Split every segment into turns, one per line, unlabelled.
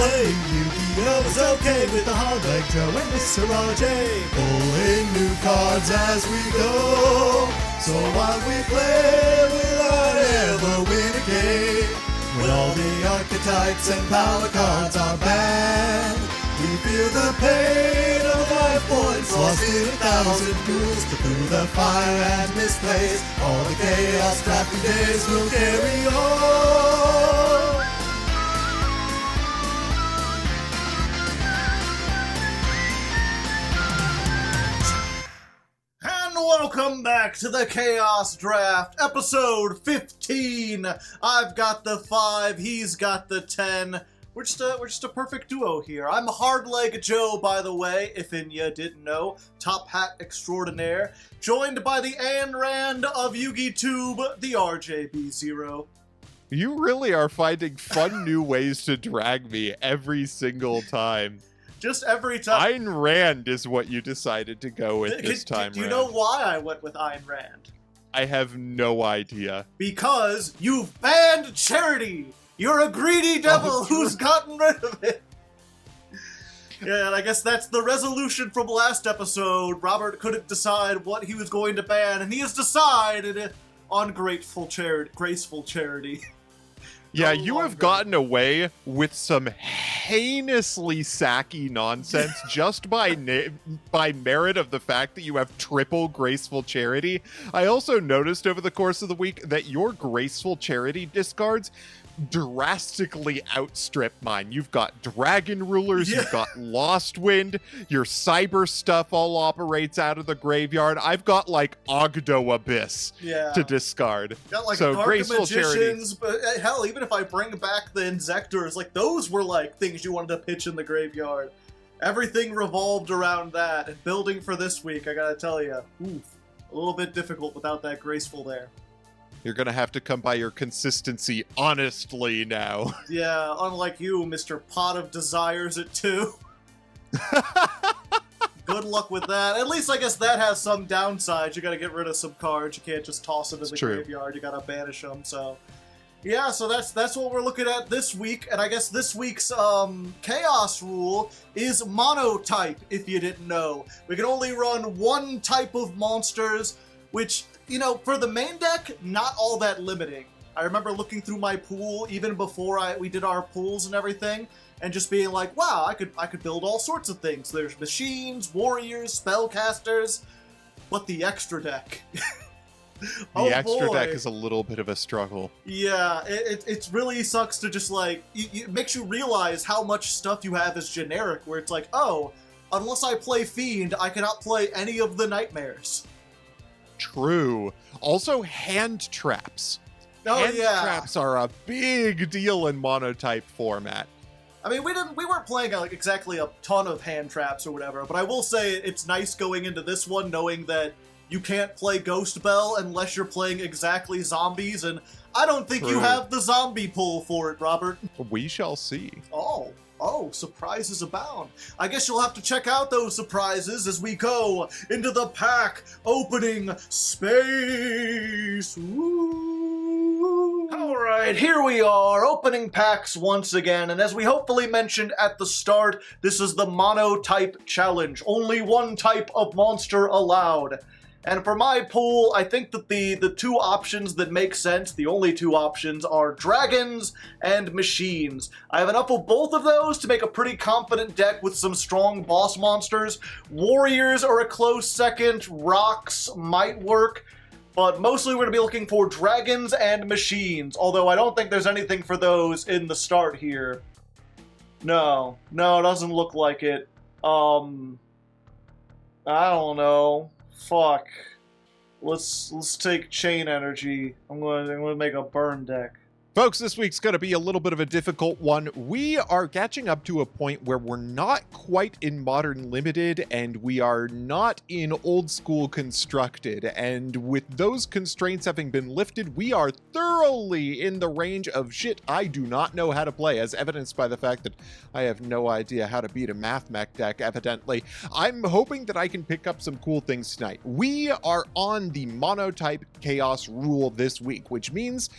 Playing Yu-Gi-Oh! Is okay with the Hardleg Joe and Mr. RJ. Pulling new cards as we go. So while we play, we'll not ever win a game. When all the archetypes and power cards are banned, we feel the pain of 5 points lost in 1,000 duels. But through the fire and misplays, all the chaos drafting days will carry on.
And welcome back to the Chaos Draft, episode 15. I've got the 5, he's got the 10. We're just a perfect duo here. I'm Hardleg Joe, by the way, if ya didn't know. Top hat extraordinaire. Joined by the Ayn Rand of YugiTube, the RJB0.
You really are finding fun new ways to drag me every single time.
Just every time.
Ayn Rand is what you decided to go with this time,
Do you know why I went with Ayn Rand?
I have no idea.
Because you've banned charity! You're a greedy devil who's gotten rid of it! Yeah, and I guess that's the resolution from last episode. Robert couldn't decide what he was going to ban, and he has decided on graceful charity.
Yeah,
No
you have
longer.
gotten away with some heinously sacky nonsense just by merit of the fact that you have triple graceful charity. I also noticed over the course of the week that your graceful charity discards drastically outstrip mine. You've got dragon rulers,
Yeah.
you've got lost wind, your cyber stuff all operates out of the graveyard. I've got like Ogdo Abyss to discard.
Got like
So
Dark
graceful
Magicians, but hell, even if I bring back the Inzectors, like those were like things you wanted to pitch in the graveyard. Everything revolved around that, and building for this week, I gotta tell you, oof, a little bit difficult without that graceful there.
You're gonna have to come by your consistency honestly now.
Yeah, unlike you, Mr. Pot of Desires at 2. Good luck with that. At least I guess that has some downsides. You gotta get rid of some cards. You can't just toss them in the
true.
graveyard. You gotta banish them, so... Yeah, so that's what we're looking at this week, and I guess this week's Chaos rule is monotype, if you didn't know. We can only run one type of monsters, which, you know, for the main deck, not all that limiting. I remember looking through my pool even before we did our pools and everything, and just being like, wow, I could build all sorts of things. There's machines, warriors, spellcasters, but the extra deck.
The extra deck is a little bit of a struggle.
Yeah, it really sucks to just like, it makes you realize how much stuff you have is generic, where it's like, oh, unless I play Fiend, I cannot play any of the Nightmares.
True. Also, hand traps.
Oh,
hand
yeah.
traps are a big deal in monotype format.
I mean, we weren't playing like exactly a ton of hand traps or whatever, but I will say it's nice going into this one knowing that you can't play Ghost Bell unless you're playing exactly zombies, and I don't think you
True.
have the zombie pull for it, Robert.
We shall see.
Oh, surprises abound. I guess you'll have to check out those surprises as we go into the pack opening space. Woo. Alright, here we are, opening packs once again, and as we hopefully mentioned at the start, this is the monotype challenge. Only one type of monster allowed. And for my pool, I think that the two options that make sense, the only two options, are dragons and machines. I have enough of both of those to make a pretty confident deck with some strong boss monsters. Warriors are a close second, rocks might work, but mostly we're going to be looking for dragons and machines, although I don't think there's anything for those in the start here. No, it doesn't look like it. I don't know. Fuck. Let's take chain energy. I'm gonna make a burn deck.
Folks, this week's going to be a little bit of a difficult one. We are catching up to a point where we're not quite in Modern Limited, and we are not in Old School Constructed. And with those constraints having been lifted, we are thoroughly in the range of shit I do not know how to play, as evidenced by the fact that I have no idea how to beat a Math Mech deck, evidently. I'm hoping that I can pick up some cool things tonight. We are on the Monotype Chaos rule this week, which means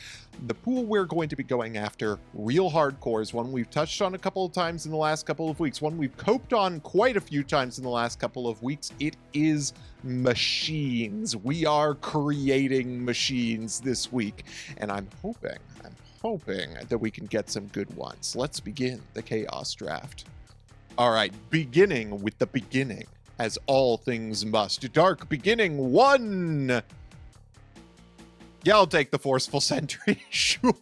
The pool we're going to be going after, real hardcores, one we've touched on a couple of times in the last couple of weeks, one we've coped on quite a few times in the last couple of weeks. It is machines. We are creating machines this week, and I'm hoping that we can get some good ones. Let's begin the Chaos Draft. All right, beginning with the beginning, as all things must. Dark Beginning 1! Yeah, I'll take the Forceful Sentry, sure.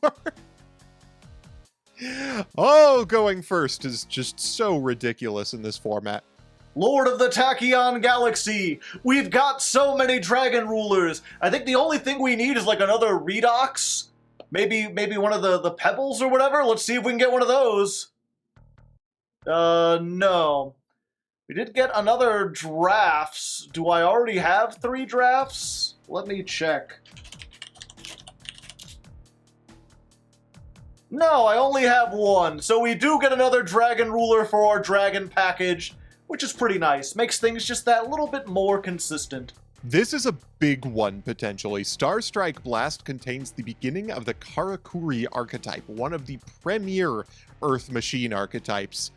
Oh, going first is just so ridiculous in this format.
Lord of the Tachyon Galaxy! We've got so many dragon rulers! I think the only thing we need is like another Redox. Maybe one of the Pebbles or whatever? Let's see if we can get one of those. No. We did get another Drafts. Do I already have 3 Drafts? Let me check. No, I only have 1. So we do get another Dragon Ruler for our Dragon package, which is pretty nice. Makes things just that little bit more consistent.
This is a big one, potentially. Starstrike Blast contains the beginning of the Karakuri archetype, one of the premier Earth Machine archetypes.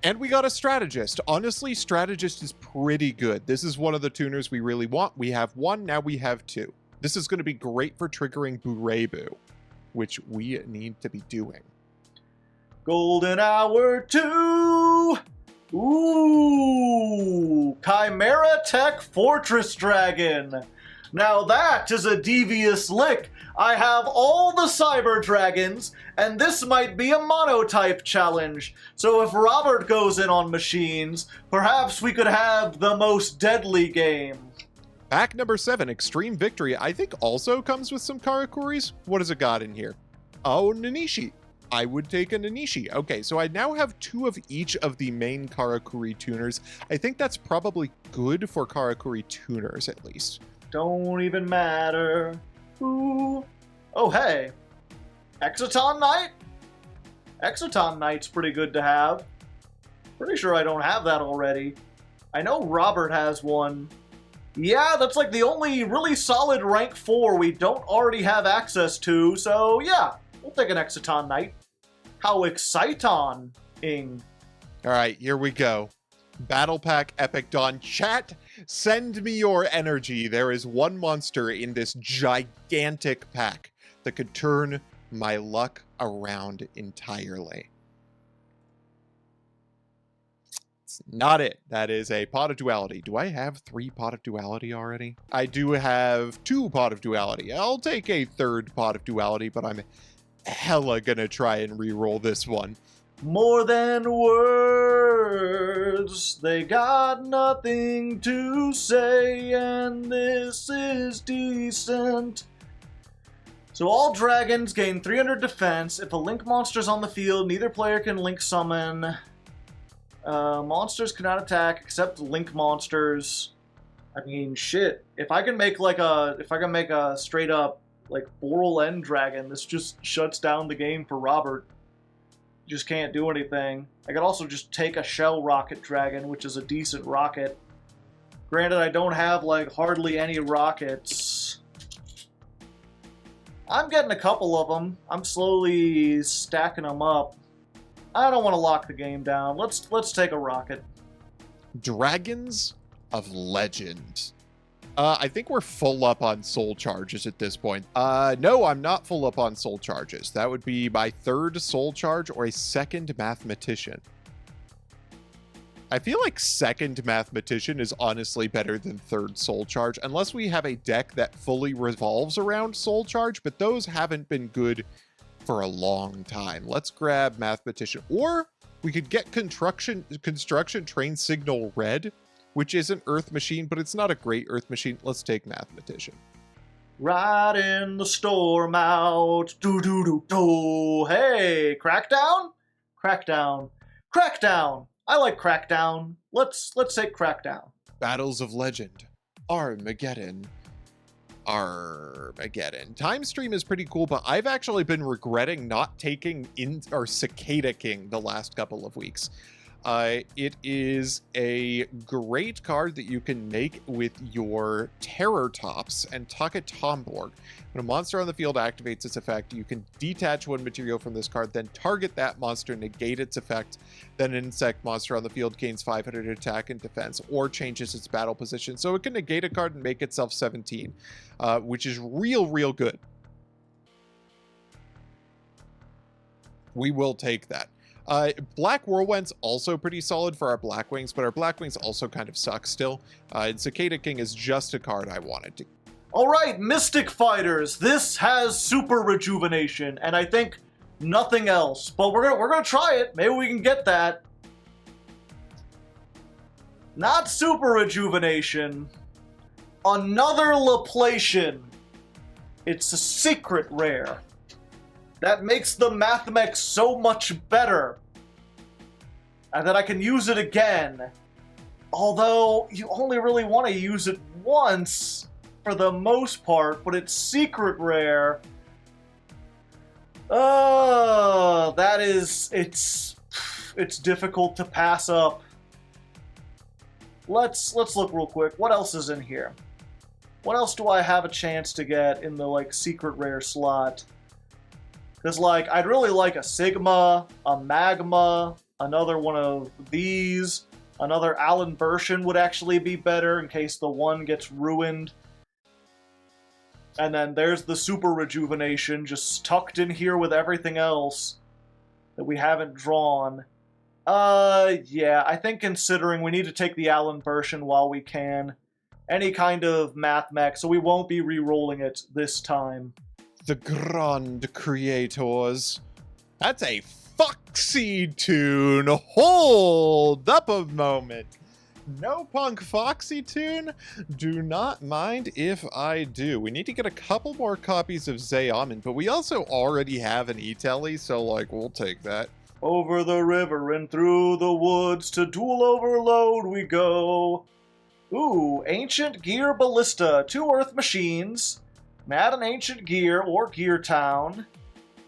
And we got a Strategist. Honestly, Strategist is pretty good. This is one of the tuners we really want. We have 1, now we have 2. This is going to be great for triggering Burebu, which we need to be doing.
Golden Hour 2! Ooh! Chimera Tech Fortress Dragon! Now that is a devious lick! I have all the Cyber Dragons, and this might be a monotype challenge. So if Robert goes in on machines, perhaps we could have the most deadly game.
Pack number 7, Extreme Victory, I think also comes with some Karakuris. What has it got in here? Oh, Nanishi. I would take a Nanishi. Okay, so I now have 2 of each of the main Karakuri tuners. I think that's probably good for Karakuri tuners, at least.
Don't even matter. Ooh. Oh, hey. Exoton Knight? Exoton Knight's pretty good to have. Pretty sure I don't have that already. I know Robert has one. Yeah, that's like the only really solid rank 4 we don't already have access to, so yeah, we'll take an Exoton Knight. How exciting!
All right, here we go. Battle Pack Epic Dawn. Chat, send me your energy. There is one monster in this gigantic pack that could turn my luck around entirely. Not it. That is a Pot of Duality. Do I have 3 Pot of Duality already? I do have 2 Pot of Duality. I'll take a 3rd Pot of Duality, but I'm hella gonna try and re-roll this one.
More than words, they got nothing to say, and this is decent. So all dragons gain 300 defense. If a link monster's on the field, neither player can link summon. Monsters cannot attack except link monsters. I mean, shit. If I can make a straight up like Boral End dragon, this just shuts down the game for Robert. Just can't do anything. I could also just take a Shell Rocket dragon, which is a decent rocket. Granted, I don't have like hardly any rockets. I'm getting a couple of them. I'm slowly stacking them up. I don't want to lock the game down. Let's take a rocket.
Dragons of Legend. I think we're full up on soul charges at this point. No, I'm not full up on soul charges. That would be my 3rd soul charge or a 2nd mathematician. I feel like 2nd mathematician is honestly better than 3rd soul charge, unless we have a deck that fully revolves around soul charge, but those haven't been good for a long time. Let's grab mathematician, or we could get construction train signal red, which is an Earth Machine, but it's not a great Earth Machine. Let's take Mathematician.
Right in the storm out. Do-do-do-do. Hey, Crackdown? Crackdown. Crackdown! I like Crackdown. Let's take Crackdown.
Battles of Legend. Armageddon. Time Stream is pretty cool, but I've actually been regretting not taking Cicada King the last couple of weeks. It is a great card that you can make with your Terror Tops and tuck a Tomborg. When a monster on the field activates its effect, you can detach one material from this card, then target that monster, negate its effect. Then an insect monster on the field gains 500 attack and defense, or changes its battle position. So it can negate a card and make itself 17, which is real good. We will take that. Black Whirlwind's also pretty solid for our Blackwings, but our Blackwings also kind of suck still. And Cicada King is just a card I wanted to.
All right, Mystic Fighters. This has super rejuvenation, and I think nothing else. But we're gonna try it. Maybe we can get that. Not super rejuvenation. Another Laplacian. It's a secret rare. That makes the Mathmech so much better. And that I can use it again. Although, you only really want to use it once for the most part, but it's secret rare. It's difficult to pass up. Let's look real quick. What else is in here? What else do I have a chance to get in the, like, secret rare slot? Because, like, I'd really like a Sigma, a Magma, another one of these, another Alan Bershin would actually be better in case the one gets ruined. And then there's the Super Rejuvenation just tucked in here with everything else that we haven't drawn. Yeah, I think considering we need to take the Alan Bershin while we can. Any kind of Mathmech, so we won't be re-rolling it this time.
The Grand Creators. That's a Foxy tune. Hold up a moment. No Punk Foxy tune? Do not mind if I do. We need to get a couple more copies of Zayamin, but we also already have an E-Telly, so, like, we'll take that.
Over the river and through the woods to Duel Overload we go. Ooh, Ancient Gear Ballista. 2 Earth Machines. Add an Ancient Gear or Gear Town.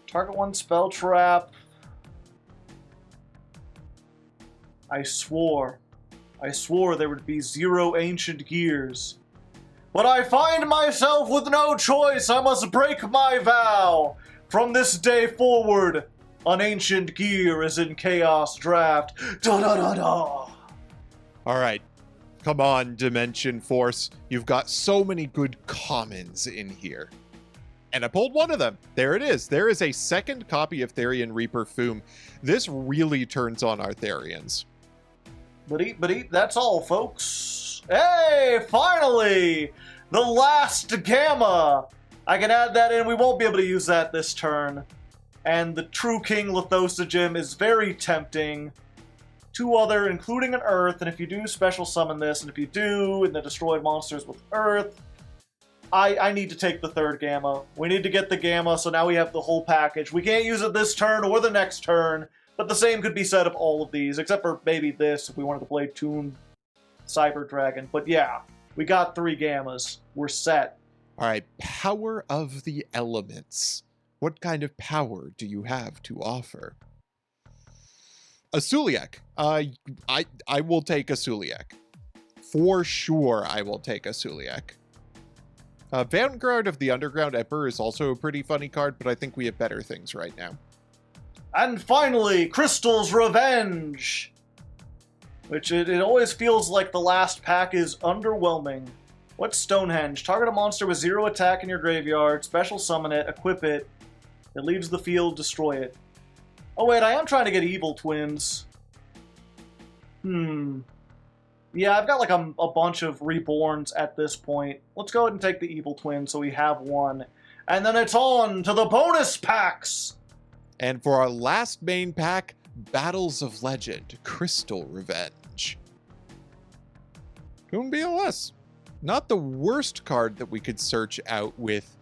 Target 1 spell trap. I swore there would be 0 Ancient Gears. But I find myself with no choice. I must break my vow. From this day forward, an Ancient Gear is in Chaos Draft. Da-da-da-da!
Alright. Come on, Dimension Force. You've got so many good commons in here. And I pulled one of them. There it is. There is a second copy of Therian Reaper Foom. This really turns on our Therians.
But that's all, folks. Hey, finally! The last Gamma! I can add that in. We won't be able to use that this turn. And the True King Lithosogem is very tempting. 2 other, including an Earth, and if you do special summon this, and if you do, and the destroyed monsters with Earth, I need to take the 3rd Gamma. We need to get the Gamma, so now we have the whole package. We can't use it this turn or the next turn, but the same could be said of all of these, except for maybe this, if we wanted to play Toon Cyber Dragon. But yeah, we got 3 Gammas. We're set.
Alright, Power of the Elements. What kind of power do you have to offer? A Suliak. I will take a Suliak. For sure, I will take a Suliak. Vanguard of the Underground Emperor is also a pretty funny card, but I think we have better things right now.
And finally, Crystal's Revenge! Which it always feels like the last pack is underwhelming. What's Stonehenge? Target a monster with 0 attack in your graveyard, special summon it, equip it. It leaves the field, destroy it. Oh wait, I am trying to get Evil Twins. Yeah, I've got like a bunch of Reborns at this point. Let's go ahead and take the Evil Twins so we have 1. And then it's on to the bonus packs!
And for our last main pack, Battles of Legend, Crystal Revenge. Toon BOS. Not the worst card that we could search out with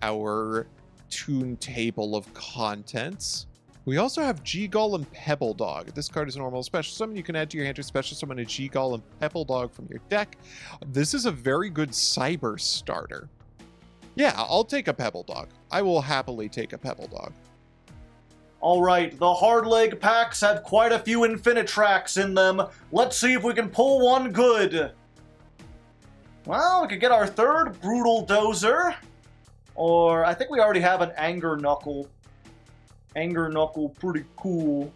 our Toon table of contents. We also have G-Gull and Pebble Dog. This card is a normal special summon. You can add to your hand to special summon a G-Gull and Pebble Dog from your deck. This is a very good cyber starter. Yeah, I'll take a Pebble Dog. I will happily take a Pebble Dog.
Alright, the Hardleg packs have quite a few Infinitracks in them. Let's see if we can pull one good. Well, we could get our third Brutal Dozer. Or, I think we already have an Anger Knuckle. Anger Knuckle, pretty cool.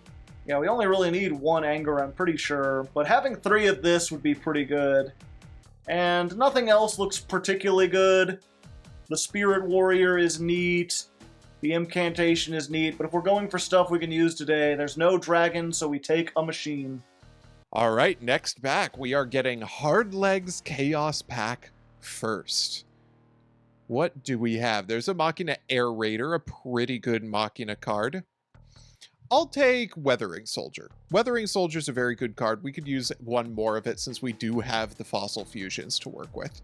Yeah, we only really need one Anger, I'm pretty sure. But having 3 of this would be pretty good. And nothing else looks particularly good. The Spirit Warrior is neat. The Incantation is neat. But if we're going for stuff we can use today, there's no dragon, so we take a machine.
All right, next back, we are getting Hardleg's Chaos Pack first. What do we have? There's a Machina Air Raider, a pretty good Machina card. I'll take Weathering Soldier. Weathering Soldier's a very good card. We could use one more of it since we do have the Fossil Fusions to work with.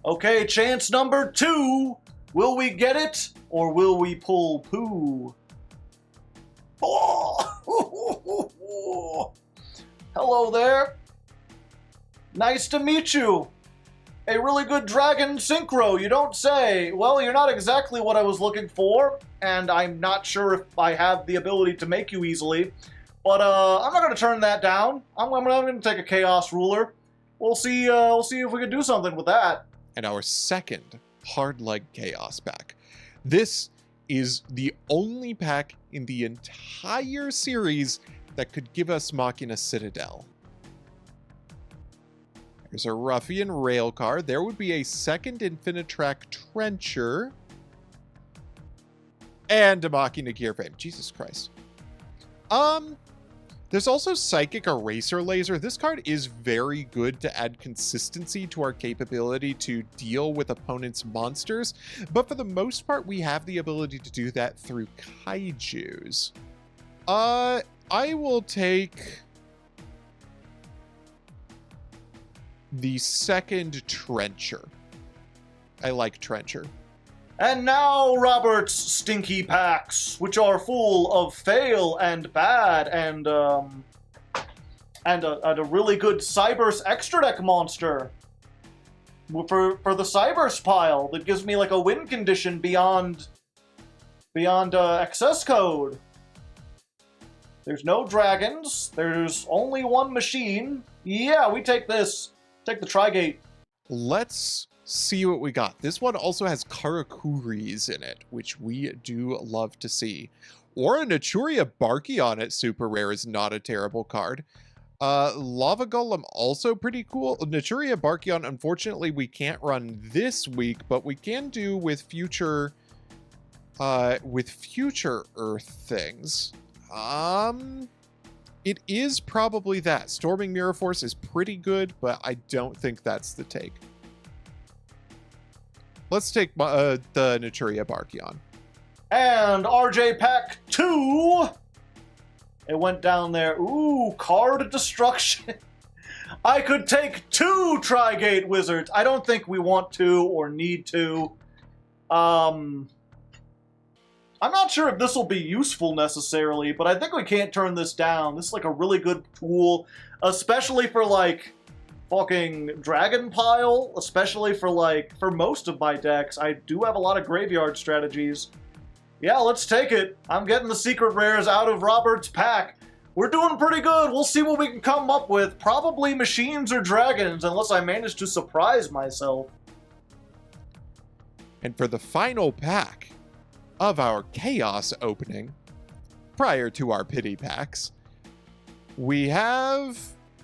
Okay, chance number 2. Will we get it, or will we pull poo? Oh! Hello there. Nice to meet you. A really good dragon synchro, you don't say. Well, you're not exactly what I was looking for, and I'm not sure if I have the ability to make you easily. But I'm not going to turn that down. I'm going to take a Chaos Ruler. We'll see if we can do something with that.
And our second Hardleg Chaos pack. This is the only pack in the entire series that could give us Machina Citadel. There's a Ruffian Rail card. There would be a second Infinitrack Trencher. And a Machina Gear Frame. Jesus Christ. There's also Psychic Eraser Laser. This card is very good to add consistency to our capability to deal with opponents' monsters. But for the most part, we have the ability to do that through Kaijus. I will take the second Trencher. I like Trencher.
And now, Robert's stinky packs, which are full of fail and bad and a really good Cyberse extra deck monster for the Cyberse pile that gives me like a win condition beyond excess code. There's no dragons. There's only one machine. Yeah, we take this. Take the Trigate.
Let's see what we got. This one also has Karakuris in it, which we do love to see. Or a Naturia Barkion at super rare is not a terrible card. Lava Golem also pretty cool. Naturia Barkion, unfortunately, we can't run this week, but we can do with future Earth things. It is probably that. Storming Mirror Force is pretty good, but I don't think that's the take. Let's take the Naturia Barkion.
And RJ Pack 2! It went down there. Ooh, card destruction. I could take 2 Trigate Wizards. I don't think we want to or need to. I'm not sure if this will be useful necessarily, but I think we can't turn this down. This is like a really good tool, especially for like fucking Dragon Pile, especially for most of my decks. I do have a lot of graveyard strategies. Yeah, let's take it. I'm getting the secret rares out of Robert's pack. We're doing pretty good. We'll see what we can come up with. Probably machines or dragons, unless I manage to surprise myself.
And for the final pack of our Chaos opening, prior to our pity packs, we have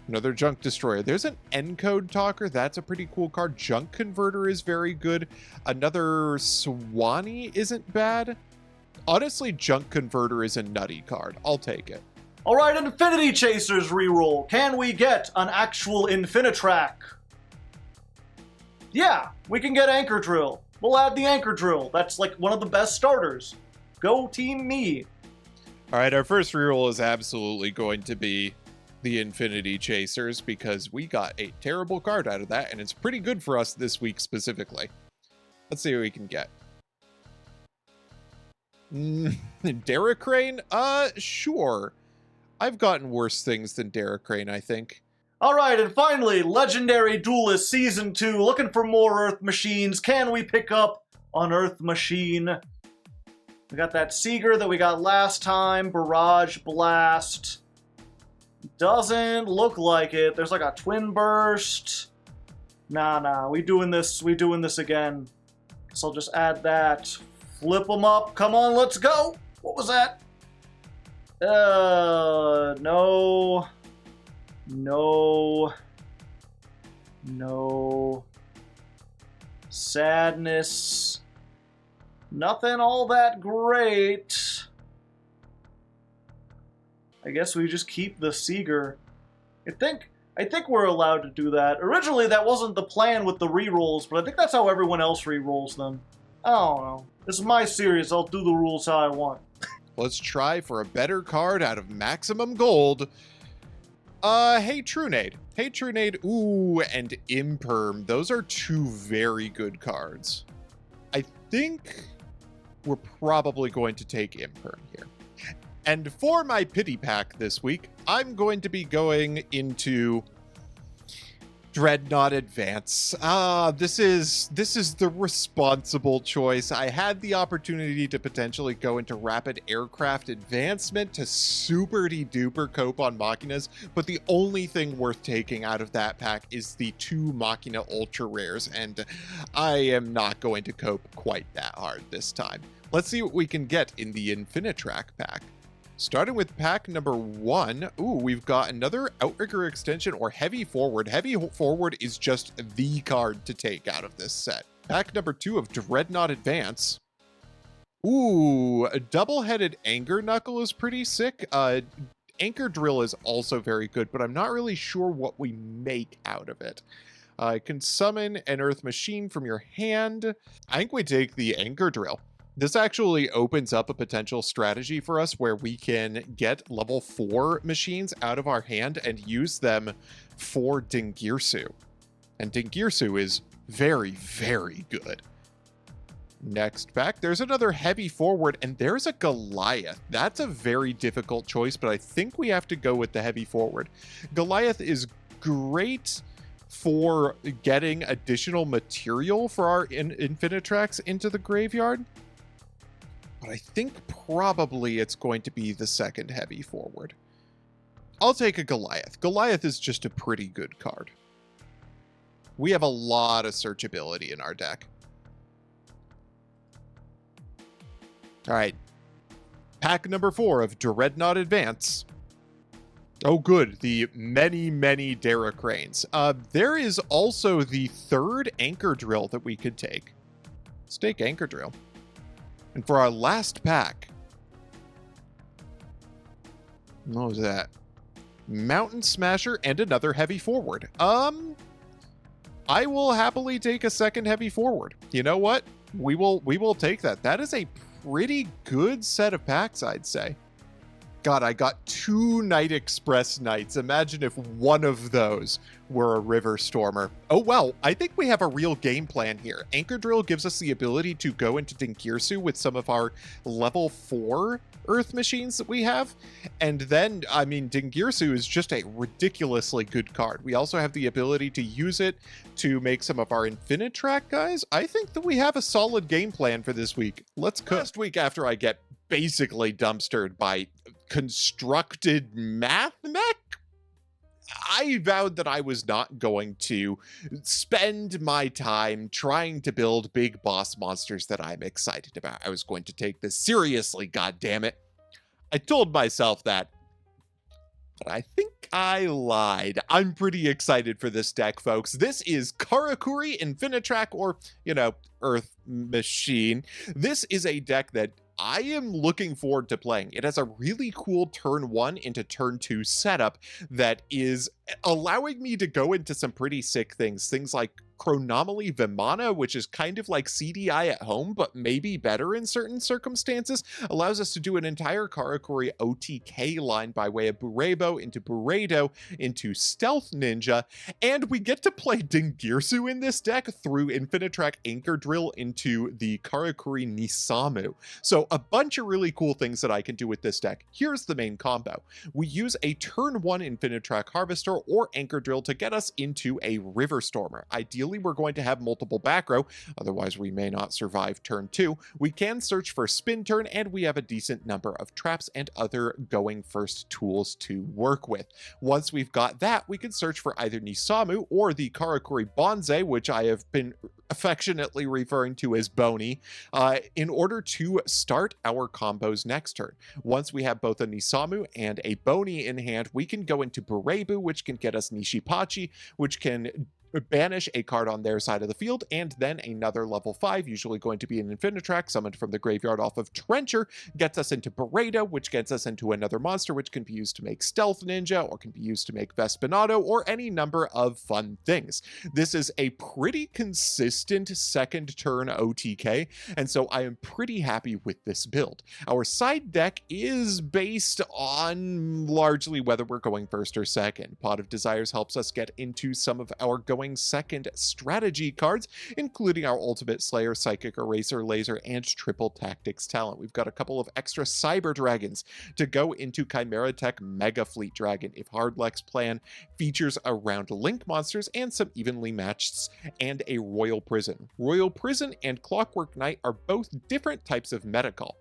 another Junk Destroyer. There's an Encode Talker. That's a pretty cool card. Junk Converter is very good. Another Swanee isn't bad. Honestly, Junk Converter is a nutty card. I'll take it.
All right, Infinity Chasers reroll. Can we get an actual Infinitrack? Yeah, we can get Anchor Drill. We'll add the Anchor Drill. That's like one of the best starters. Go team me.
All right, our first reroll is absolutely going to be the Infinity Chasers because we got a terrible card out of that, and it's pretty good for us this week specifically. Let's see what we can get. Derricrane? Sure. I've gotten worse things than Derricrane, I think.
Alright, and finally, Legendary Duelist Season 2, looking for more Earth Machines. Can we pick up an Earth Machine? We got that Seeger that we got last time. Barrage Blast. Doesn't look like it. There's like a Twin Burst. Nah. We doing this again. So I'll just add that. Flip them up. Come on, let's go. What was that? No. Sadness. Nothing all that great. I guess we just keep the Seeger. I think we're allowed to do that. Originally, that wasn't the plan with the rerolls, but I think that's how everyone else rerolls them. I don't know. This is my series. I'll do the rules how I want.
Let's try for a better card out of Maximum Gold. Hey Trunade, ooh, and Imperm. Those are two very good cards. I think we're probably going to take Imperm here. And for my pity pack this week, I'm going to be going into Dreadnought Advance. This is the responsible choice. I had the opportunity to potentially go into Rapid Aircraft Advancement to super-de-duper cope on Machinas, but the only thing worth taking out of that pack is the 2 Machina Ultra Rares, and I am not going to cope quite that hard this time. Let's see what we can get in the Infinitrack pack. Starting with pack number 1, ooh, we've got another Outrigger extension or Heavy Forward. Heavy Forward is just the card to take out of this set. Pack number 2 of Dreadnought Advance. Ooh, a double-headed Anger Knuckle is pretty sick. Anchor Drill is also very good, but I'm not really sure what we make out of it. I can summon an Earth Machine from your hand. I think we take the Anchor Drill. This actually opens up a potential strategy for us where we can get level 4 machines out of our hand and use them for Dingirsu. And Dingirsu is very, very good. Next pack, there's another Heavy Forward, and there's a Goliath. That's a very difficult choice, but I think we have to go with the Heavy Forward. Goliath is great for getting additional material for our Infinitracks into the graveyard. But I think probably it's going to be the second Heavy Forward. I'll take a Goliath. Goliath is just a pretty good card. We have a lot of searchability in our deck. All right. Pack number 4 of Dreadnought Advance. Oh, good. The many, many Dara Cranes. There is also the 3rd Anchor Drill that we could take. Let's take Anchor Drill. And for our last pack, what was that? Mountain Smasher and another Heavy Forward. I will happily take a second Heavy Forward. You know what? We will take that. That is a pretty good set of packs, I'd say. God, I got 2 Night Express Knights. Imagine if one of those were a River Stormer. Oh, well, I think we have a real game plan here. Anchor Drill gives us the ability to go into Dingirsu with some of our level 4 Earth machines that we have. And then, I mean, Dingirsu is just a ridiculously good card. We also have the ability to use it to make some of our Infinitrack guys. I think that we have a solid game plan for this week. Let's go. Last week after I get basically dumpstered by constructed math mech, I vowed that I was not going to spend my time trying to build big boss monsters that I'm excited about. I was going to take this seriously, goddammit. I told myself that, but I think I lied. I'm pretty excited for this deck, folks. This is Karakuri Infinitrack, or, Earth Machine. This is a deck that I am looking forward to playing. It has a really cool turn 1 into turn 2 setup that is allowing me to go into some pretty sick things. Things like Chronomaly Vimana, which is kind of like CDI at home, but maybe better in certain circumstances, allows us to do an entire Karakuri OTK line by way of Burebo into Buredo into Stealth Ninja, and we get to play Dingirsu in this deck through Infinitrack Anchor Drill into the Karakuri Nisamu. So a bunch of really cool things that I can do with this deck. Here's the main combo. We use a turn 1 Infinitrack Harvester or Anchor Drill to get us into a River Stormer. Ideally ideally we're going to have multiple back row, otherwise we may not survive turn 2. We can search for spin turn, and we have a decent number of traps and other going first tools to work with. Once we've got that, we can search for either Nisamu or the Karakuri Bonze, which I have been affectionately referring to as Bony, in order to start our combos next turn. Once we have both a Nisamu and a Bony in hand, we can go into Burebu, which can get us Nishipachi, which can banish a card on their side of the field, and then another level 5, usually going to be an Infinitrack summoned from the graveyard off of Trencher, gets us into Beretta, which gets us into another monster, which can be used to make Stealth Ninja, or can be used to make Vespinato, or any number of fun things. This is a pretty consistent second turn OTK, and so I am pretty happy with this build. Our side deck is based on largely whether we're going first or second. Pot of Desires helps us get into some of our going second strategy cards, including our Ultimate Slayer, Psychic Eraser, Laser, and Triple Tactics talent. We've got a couple of extra Cyber Dragons to go into Chimera Tech Mega Fleet Dragon if Hardleg's plan features around Link monsters and some evenly matched, and a Royal Prison. Royal Prison and Clockwork Knight are both different types of meta call.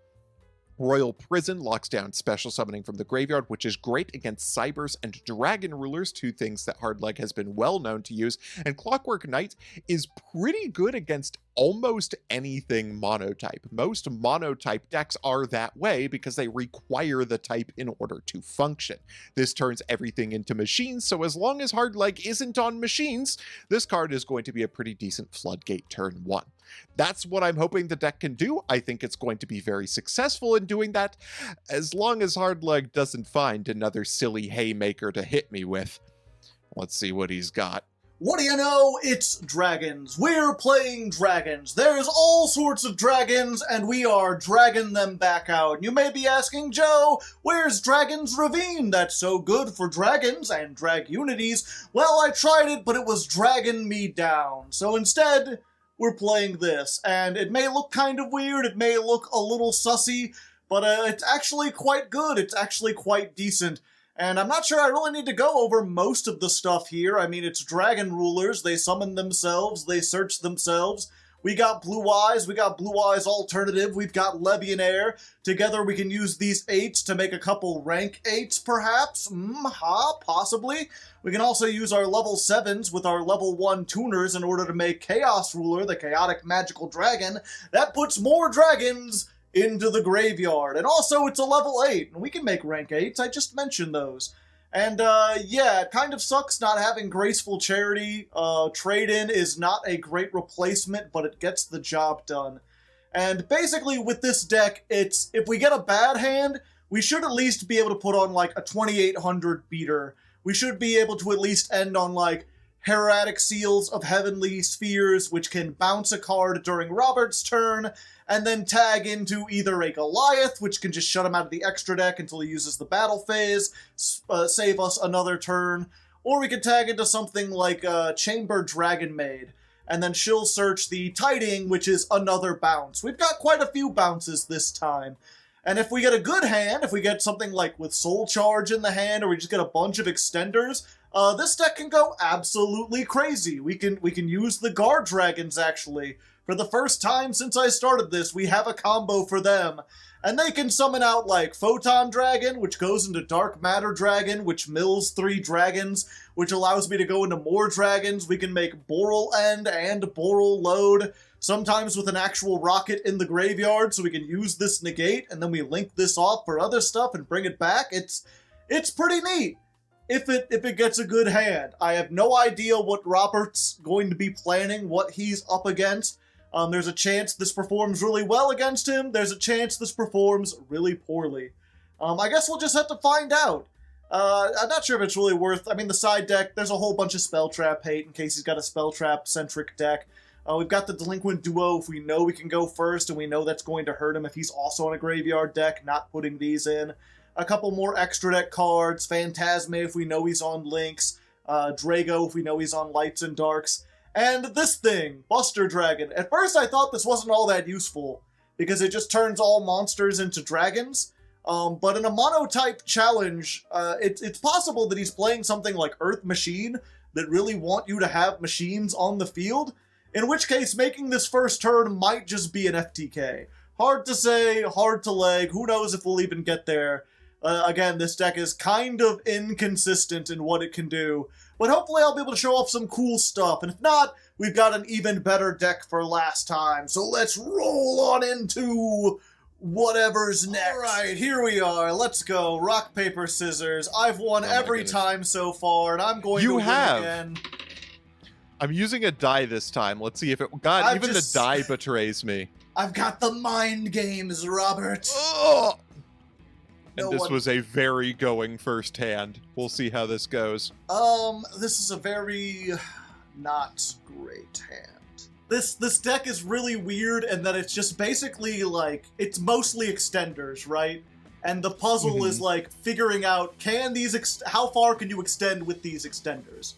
Royal Prison locks down special summoning from the graveyard, which is great against Cybers and Dragon Rulers, two things that Hardleg has been well known to use, and Clockwork Knight is pretty good against almost anything monotype. Most monotype decks are that way because they require the type in order to function. This turns everything into machines, so as long as Hardleg isn't on machines, this card is going to be a pretty decent floodgate turn 1. That's what I'm hoping the deck can do. I think it's going to be very successful in doing that, as long as Hardleg doesn't find another silly haymaker to hit me with. Let's see what he's got.
What do you know? It's dragons. We're playing dragons. There's all sorts of dragons, and we are dragging them back out. You may be asking, Joe, where's Dragon's Ravine? That's so good for dragons and drag unities. Well, I tried it, but it was dragging me down. So instead, we're playing this, and it may look kind of weird, it may look a little sussy, but it's actually quite good, it's actually quite decent. And I'm not sure I really need to go over most of the stuff here. I mean, it's Dragon Rulers, they summon themselves, they search themselves. We got Blue Eyes Alternative, we've got Legionnaire. Together we can use these 8s to make a couple rank 8s, perhaps? Possibly. We can also use our level 7s with our level 1 tuners in order to make Chaos Ruler, the Chaotic Magical Dragon. That puts more dragons into the graveyard. And also, it's a level 8, and we can make rank 8s, I just mentioned those. And, yeah, it kind of sucks not having Graceful Charity. Trade-in is not a great replacement, but it gets the job done. And basically, with this deck, it's, if we get a bad hand, we should at least be able to put on, like, a 2800 beater. We should be able to at least end on, like, Hieratic Seals of Heavenly Spheres, which can bounce a card during Robert's turn, and then tag into either a Goliath, which can just shut him out of the extra deck until he uses the battle phase, save us another turn, or we could tag into something like Chamber Dragon Maid, and then she'll search the Tiding, which is another bounce. We've got quite a few bounces this time. And if we get a good hand, if we get something like with Soul Charge in the hand, or we just get a bunch of extenders, this deck can go absolutely crazy. We can use the Guard Dragons, actually. For the first time since I started this, we have a combo for them. And they can summon out, like, Photon Dragon, which goes into Dark Matter Dragon, which mills 3 dragons, which allows me to go into more dragons. We can make Boral End and Boral Load, sometimes with an actual rocket in the graveyard, so we can use this negate, and then we link this off for other stuff and bring it back. It's pretty neat. If it gets a good hand. I have no idea what Robert's going to be planning, what he's up against. There's a chance this performs really well against him. There's a chance this performs really poorly. I guess we'll just have to find out. I'm not sure if it's really worth... I mean, the side deck, there's a whole bunch of Spell Trap hate in case he's got a Spell Trap-centric deck. We've got the Delinquent Duo if we know we can go first, and we know that's going to hurt him if he's also on a graveyard deck, not putting these in. A couple more extra deck cards, Phantasme if we know he's on Lynx, Drago if we know he's on Lights and Darks. And this thing, Buster Dragon. At first I thought this wasn't all that useful, because it just turns all monsters into dragons. But in a monotype challenge, it's possible that he's playing something like Earth Machine that really want you to have machines on the field, in which case making this first turn might just be an FTK. Hard to say, hard to leg, who knows if we'll even get there. Again, this deck is kind of inconsistent in what it can do, but hopefully I'll be able to show off some cool stuff, and if not, we've got an even better deck for last time, so let's roll on into whatever's next. Alright, here we are, let's go. Rock, paper, scissors. I've won every time so far, and I'm going to win again.
I'm using a die this time. Let's see if it... God, even the die betrays me.
I've got the mind games, Robert.
Oh! And this was a very going first hand. We'll see how this goes.
This is a very not great hand. This deck is really weird in that it's just basically like, it's mostly extenders, right? And the puzzle is like figuring out, how far can you extend with these extenders?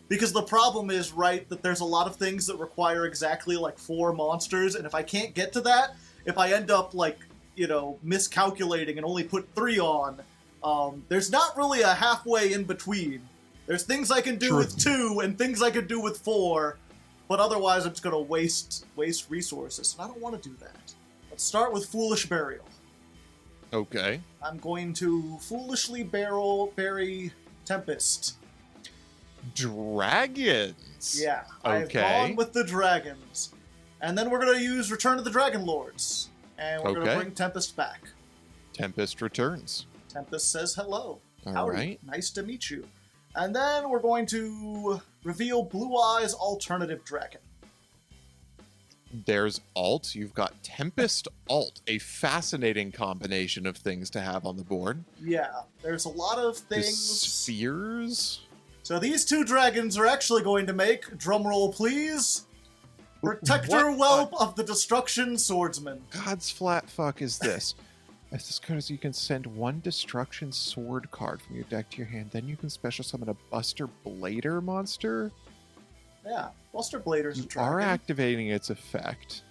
Because the problem is, right, that there's a lot of things that require exactly like 4 monsters, and if I can't get to that, if I end up like, you know, miscalculating and only put 3 on, there's not really a halfway in between. There's things I can do with 2 and things I can do with 4, but otherwise I'm just going to waste resources, and I don't want to do that. Let's start with Foolish Burial.
Okay.
I'm going to foolishly bury Tempest.
Dragons.
Yeah, I've
okay.
gone with the dragons. And then we're going to use Return of the Dragon Lords. And we're going to bring Tempest back.
Tempest returns.
Tempest says hello.
All right.
Nice to meet you. And then we're going to reveal Blue Eyes Alternative Dragon.
There's Alt. You've got Tempest Alt, a fascinating combination of things to have on the board.
Yeah, there's a lot of things.
The spheres.
So these 2 dragons are actually going to make, drumroll please, Protector Whelp of the Destruction Swordsman.
God's flat fuck is this? As this card is, you can send 1 Destruction Sword card from your deck to your hand. Then you can special summon a Buster Blader monster.
Yeah, Buster Blader's a dragon.
You are activating its effect.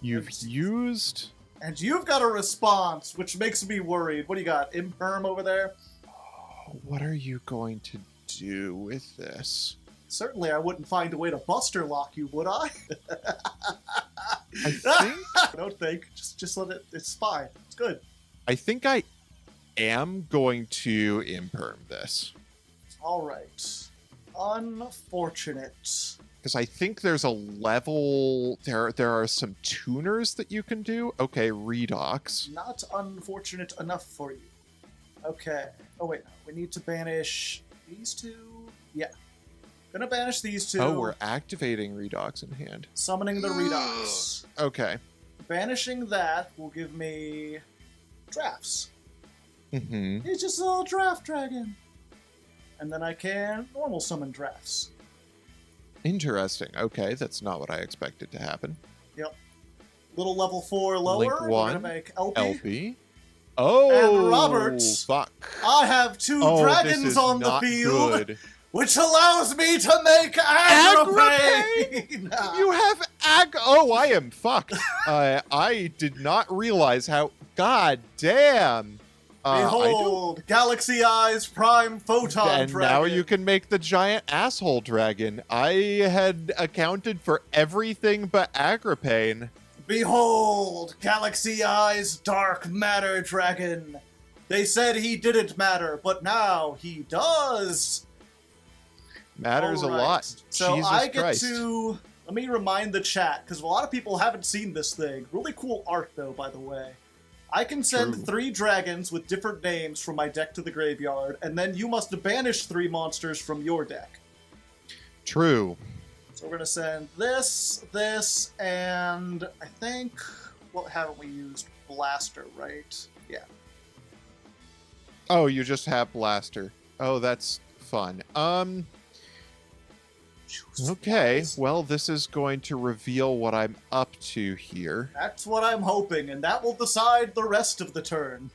You've used...
And you've got a response, which makes me worried. What do you got? Imperm over there?
What are you going to do with this?
Certainly I wouldn't find a way to Buster Lock you, would I?
I think...
Don't think. Just let it... It's fine. It's good.
I think I am going to imperm this.
All right. Unfortunate.
Because I think there's a level... There are some tuners that you can do. Okay, Redox.
Not unfortunate enough for you. Okay. Oh, wait. No. We need to banish these 2. Yeah. Gonna banish these 2.
Oh, we're activating Redox in hand.
Summoning the Redox.
Okay.
Banishing that will give me drafts.
Mm-hmm.
It's just a little draft dragon. And then I can normal summon drafts.
Interesting. Okay, that's not what I expected to happen.
Yep. Little level 4 lower.
Link 1.
We're gonna make LP.
LP. Oh,
and Robert,
fuck.
I have 2 dragons on the field,
good.
which allows me to make Agripane!
You have Oh, I am fucked. I did not realize how... God damn.
Behold, Galaxy Eyes Prime Photon
and
Dragon.
now you can make the giant asshole dragon. I had accounted for everything but Agripane.
Behold, Galaxy Eyes Dark Matter Dragon. They said he didn't matter, but now he does.
Matters a lot.
So
Jesus
I get
Christ.
to... Let me remind the chat, because a lot of people haven't seen this thing. Really cool art, though, by the way. I can send 3 dragons with different names from my deck to the graveyard, and then you must banish 3 monsters from your deck.
True.
So we're going to send this, and I think... What haven't we used? Blaster, right? Yeah.
Oh, you just have Blaster. Oh, that's fun. Okay, well, this is going to reveal what I'm up to here.
That's what I'm hoping, and that will decide the rest of the turn.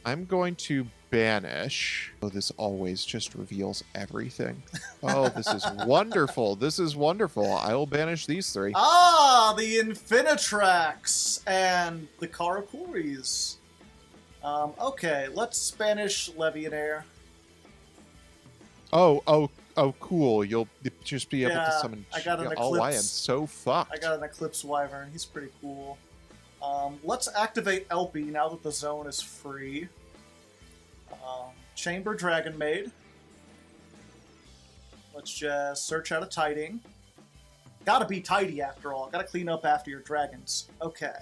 I'm going to banish. Oh, this always just reveals everything. Oh, this is wonderful. This is wonderful. I will banish these 3.
Ah, the Infinitrax and the Karakuris. Okay, let's banish Levianair.
Oh, cool. You'll just be able to
Yeah,
summon.
I got an
Oh, I am
Eclipse.
so fucked.
I got an Eclipse Wyvern. He's pretty cool. Let's activate Elpie now that the zone is free. Chamber Dragon Maid. Let's just search out a tiding. Gotta be tidy after all. Gotta clean up after your dragons. Okay.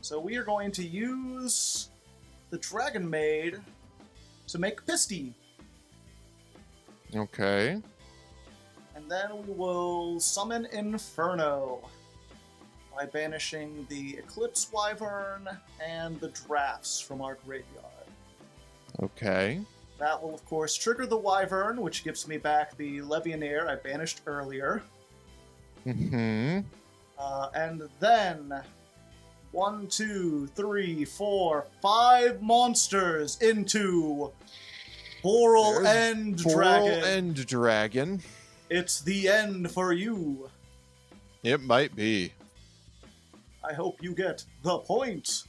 So we are going to use the Dragon Maid to make Pisty.
Okay.
And then we will summon Inferno by banishing the Eclipse Wyvern and the drafts from our graveyard.
Okay.
That will, of course, trigger the Wyvern, which gives me back the Levianeer I banished earlier.
Mm-hmm.
And then 1, 2, 3, 4, 5 monsters into Boral End Dragon.
Boral End Dragon.
It's the end for you.
It might be.
I hope you get the point.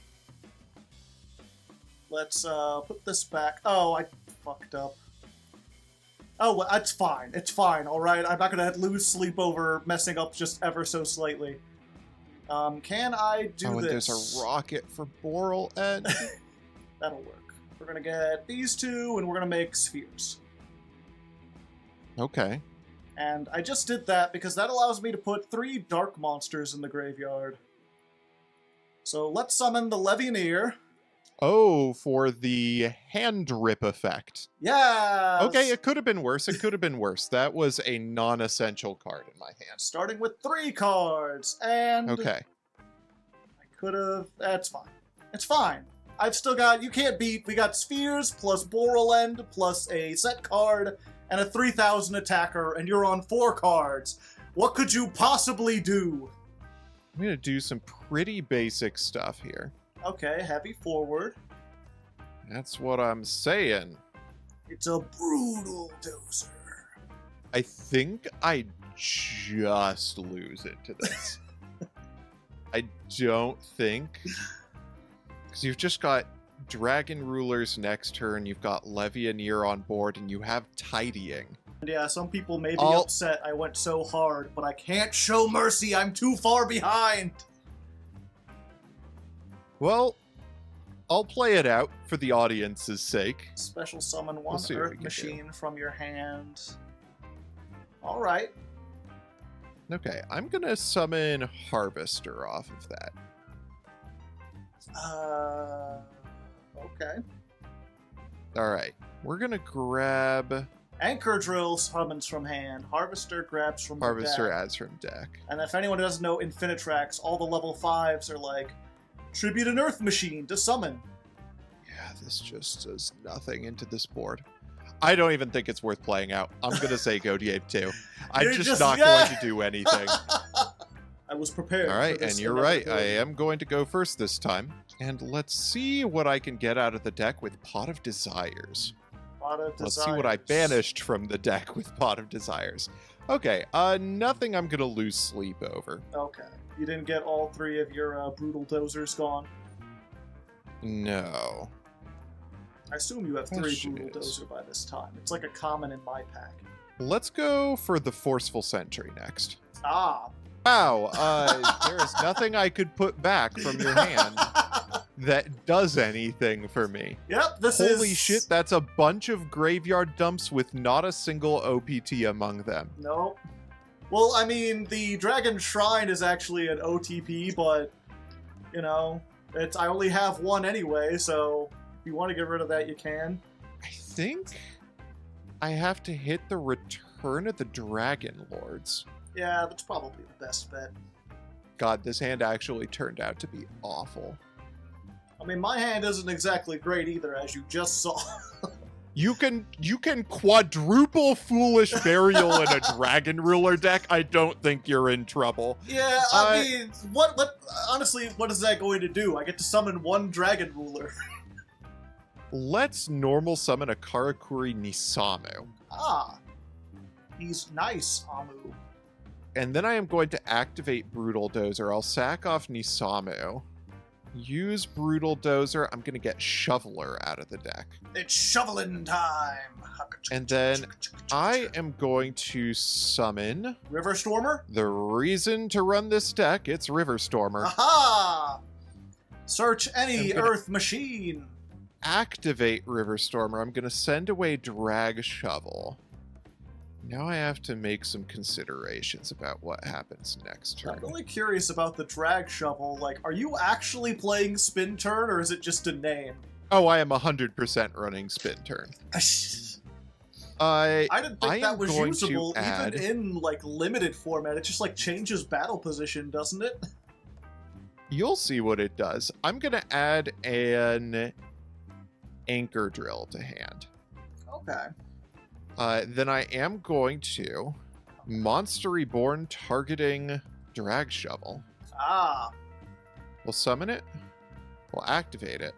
Let's put this back. Oh, I fucked up. Oh, well, it's fine. It's fine, alright? I'm not gonna lose sleep over messing up just ever so slightly. Can I do
and
this?
there's a rocket for Boral End.
That'll work. We're gonna get these two, and we're gonna make spheres.
Okay.
And I just did that because that allows me to put 3 dark monsters in the graveyard. So let's summon the Levianeer.
Oh, for the hand rip effect.
Yeah.
Okay, it could have been worse. It could have been worse. That was a non-essential card in my hand.
Starting with 3 cards, and
Okay.
I could have. That's fine. It's fine. I've still got. You can't beat. We got spheres plus Boral End plus a set card and a 3,000 attacker, and you're on 4 cards. What could you possibly do?
I'm gonna do some pretty basic stuff here.
Okay, heavy forward.
That's what I'm saying.
It's a brutal dozer.
I think I just lose it to this. I don't think. Because you've just got Dragon Rulers next turn, you've got Levianeer on board, and you have Tidying.
And yeah, some people may be upset I went so hard, but I can't show mercy. I'm too far behind.
Well, I'll play it out for the audience's sake.
Special summon one
see what we
Earth
can
Machine from your hand. Alright.
Okay, I'm gonna summon Harvester off of that.
Okay.
Alright, we're gonna grab
Anchor Drill summons from hand. Harvester grabs from
Harvester
the deck.
adds from deck.
And if anyone doesn't know Infinitrax, all the level 5s are like, tribute an Earth Machine to summon.
Yeah, this just does nothing into this board. I don't even think it's worth playing out. I'm gonna say go Diape 2. I'm
You're
just not going to do anything.
I was prepared.
Alright,
for this
and you're right. I
inevitability.
am going to go first this time. And let's see what I can get out of the deck with Pot of Desires.
Pot of
Let's see what I
Desires.
banished from the deck with Pot of Desires. Okay, nothing I'm gonna lose sleep over.
Okay. You didn't get all 3 of your brutal dozers gone?
No.
I assume you have 3
Question
brutal
is-
dozer by this time. It's like a common in my pack.
Let's go for the Forceful Sentry next.
Ah.
Wow, there is nothing I could put back from your hand that does anything for me.
Yep, this is...
Holy shit, that's a bunch of graveyard dumps with not a single OPT among them.
Nope. Well, I mean, the Dragon Shrine is actually an OTP, but, you know, I only have 1 anyway, so if you want to get rid of that, you can.
I think I have to hit the Return of the Dragon Lords.
Yeah, that's probably the best bet.
God, this hand actually turned out to be awful.
I mean, my hand isn't exactly great either, as you just saw.
You can quadruple Foolish Burial in a Dragon Ruler deck. I don't think you're in trouble.
Yeah, I mean, honestly, what is that going to do? I get to summon 1 Dragon Ruler.
Let's normal summon a Karakuri Nisamu.
Ah. He's nice, Amu.
And then I am going to activate Brutal Dozer. I'll sack off Nisamu. Use Brutal Dozer. I'm going to get Shoveler out of the deck.
It's shoveling time.
And then I am going to summon...
River Stormer?
The reason to run this deck, it's River Stormer.
Aha! Search any Earth machine.
Activate River Stormer. I'm going to send away Drag Shovel. Now I have to make some considerations about what happens next turn.
I'm really curious about the Drag Shovel. Like, are you actually playing Spin Turn, or is it just a name?
Oh, I am 100% running Spin Turn.
I didn't think that was
going
usable,
to add...
even in, like, limited format. It just, like, changes battle position, doesn't it?
You'll see what it does. I'm going to add an Anchor Drill to hand.
Okay.
Then I am going to Monster Reborn targeting Drag Shovel.
Ah.
We'll summon it. We'll activate it.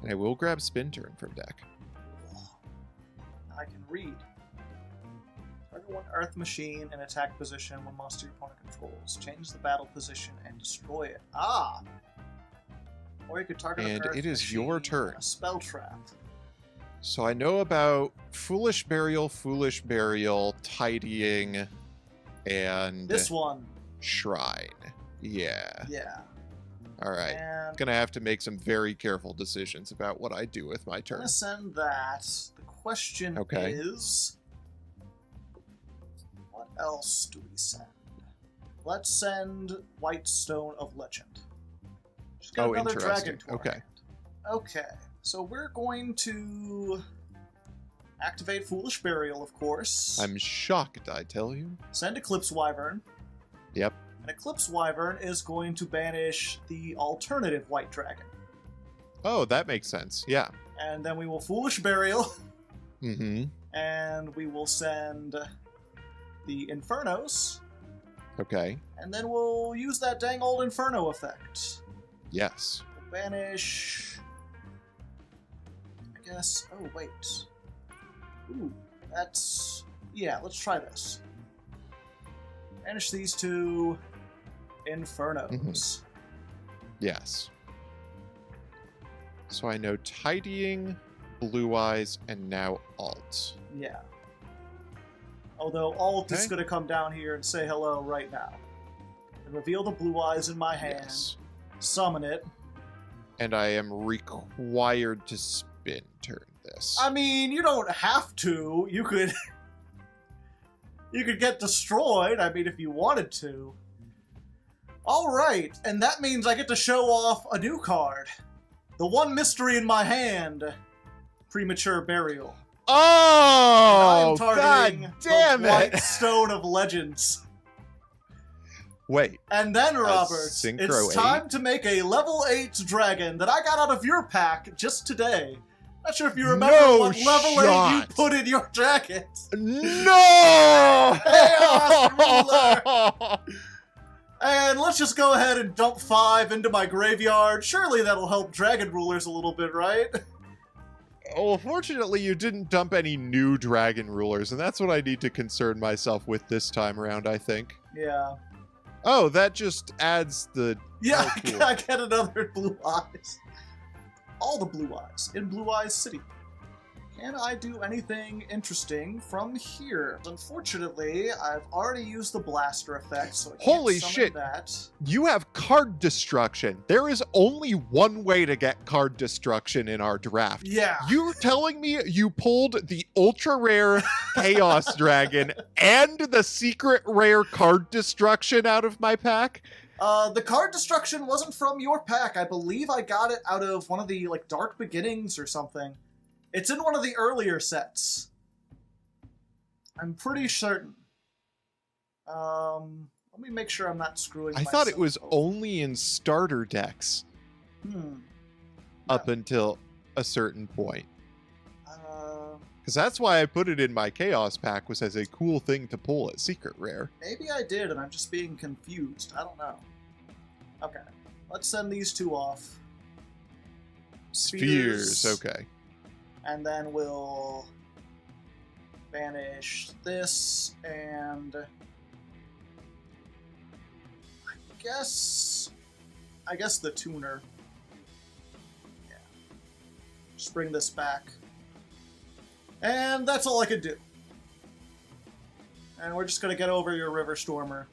And I will grab Spin Turn from deck.
I can read. Target one Earth machine in attack position when monster your opponent controls. Change the battle position and destroy it. Ah! Or you could target an Earth
it is
machine
your turn.
and a spell trap.
So I know about Foolish Burial, Tidying, and...
This one.
Shrine. Yeah.
Yeah.
All right.
And
Gonna have to make some very careful decisions about what I do with my
I'm
turn.
gonna send that. The question is... What else do we send? Let's send Whitestone of Legend. Just got another dragon to our hand. Okay. So we're going to activate Foolish Burial, of course.
I'm shocked, I tell you.
Send Eclipse Wyvern.
Yep.
And Eclipse Wyvern is going to banish the alternative White Dragon.
Oh, that makes sense. Yeah.
And then we will Foolish Burial.
Mm-hmm.
And we will send the Infernos.
Okay.
And then we'll use that dang old Inferno effect.
Yes.
We'll banish... I guess... Oh, wait. Ooh, that's... Yeah, let's try this. Banish these two Infernos.
Mm-hmm. Yes. So I know Tidying, Blue Eyes, and now Alt.
Yeah. Although Alt is going to come down here and say hello right now. And reveal the Blue Eyes in my hand.
Yes.
Summon it.
And I am required to Spin Turn this.
I mean, you don't have to. You could... You could get destroyed, I mean, if you wanted to. Alright, and that means I get to show off a new card. The one mystery in my hand. Premature Burial.
Oh!
God damn
it!
White Stone of Legends.
Wait.
And then, Robert,
Synchro
it's time to make a level 8 dragon that I got out of your pack just today. Not sure if you remember what level 8 you put in your jacket.
No!
Chaos Ruler! And let's just go ahead and dump 5 into my graveyard. Surely that'll help Dragon Rulers a little bit, right?
Oh, fortunately, you didn't dump any new Dragon Rulers, and that's what I need to concern myself with this time around, I think.
Yeah.
Oh, that just adds the...
Yeah,
Oh, cool.
I get another Blue Eyes. All the Blue Eyes in Blue Eyes City. Can I do anything interesting from here? Unfortunately, I've already used the blaster effect, so I can't
Holy
summon
shit.
that.
You have card destruction. There is only one way to get card destruction in our draft.
Yeah.
You're telling me you pulled the ultra rare Chaos Dragon and the secret rare card destruction out of my pack?
The card destruction wasn't from your pack. I believe I got it out of one of the, like, Dark Beginnings or something. It's in one of the earlier sets. I'm pretty certain. Let me make sure I'm not screwing
I
myself
thought it was
over.
only in starter decks up until a certain point. Because that's why I put it in my Chaos pack, was as a cool thing to pull at Secret Rare.
Maybe I did, and I'm just being confused. I don't know. Okay. Let's send these two off.
Spheres, okay.
And then we'll banish this, and I guess I guess the tuner. Yeah. Just bring this back. And that's all I could do. And we're just going to get over your River Stormer.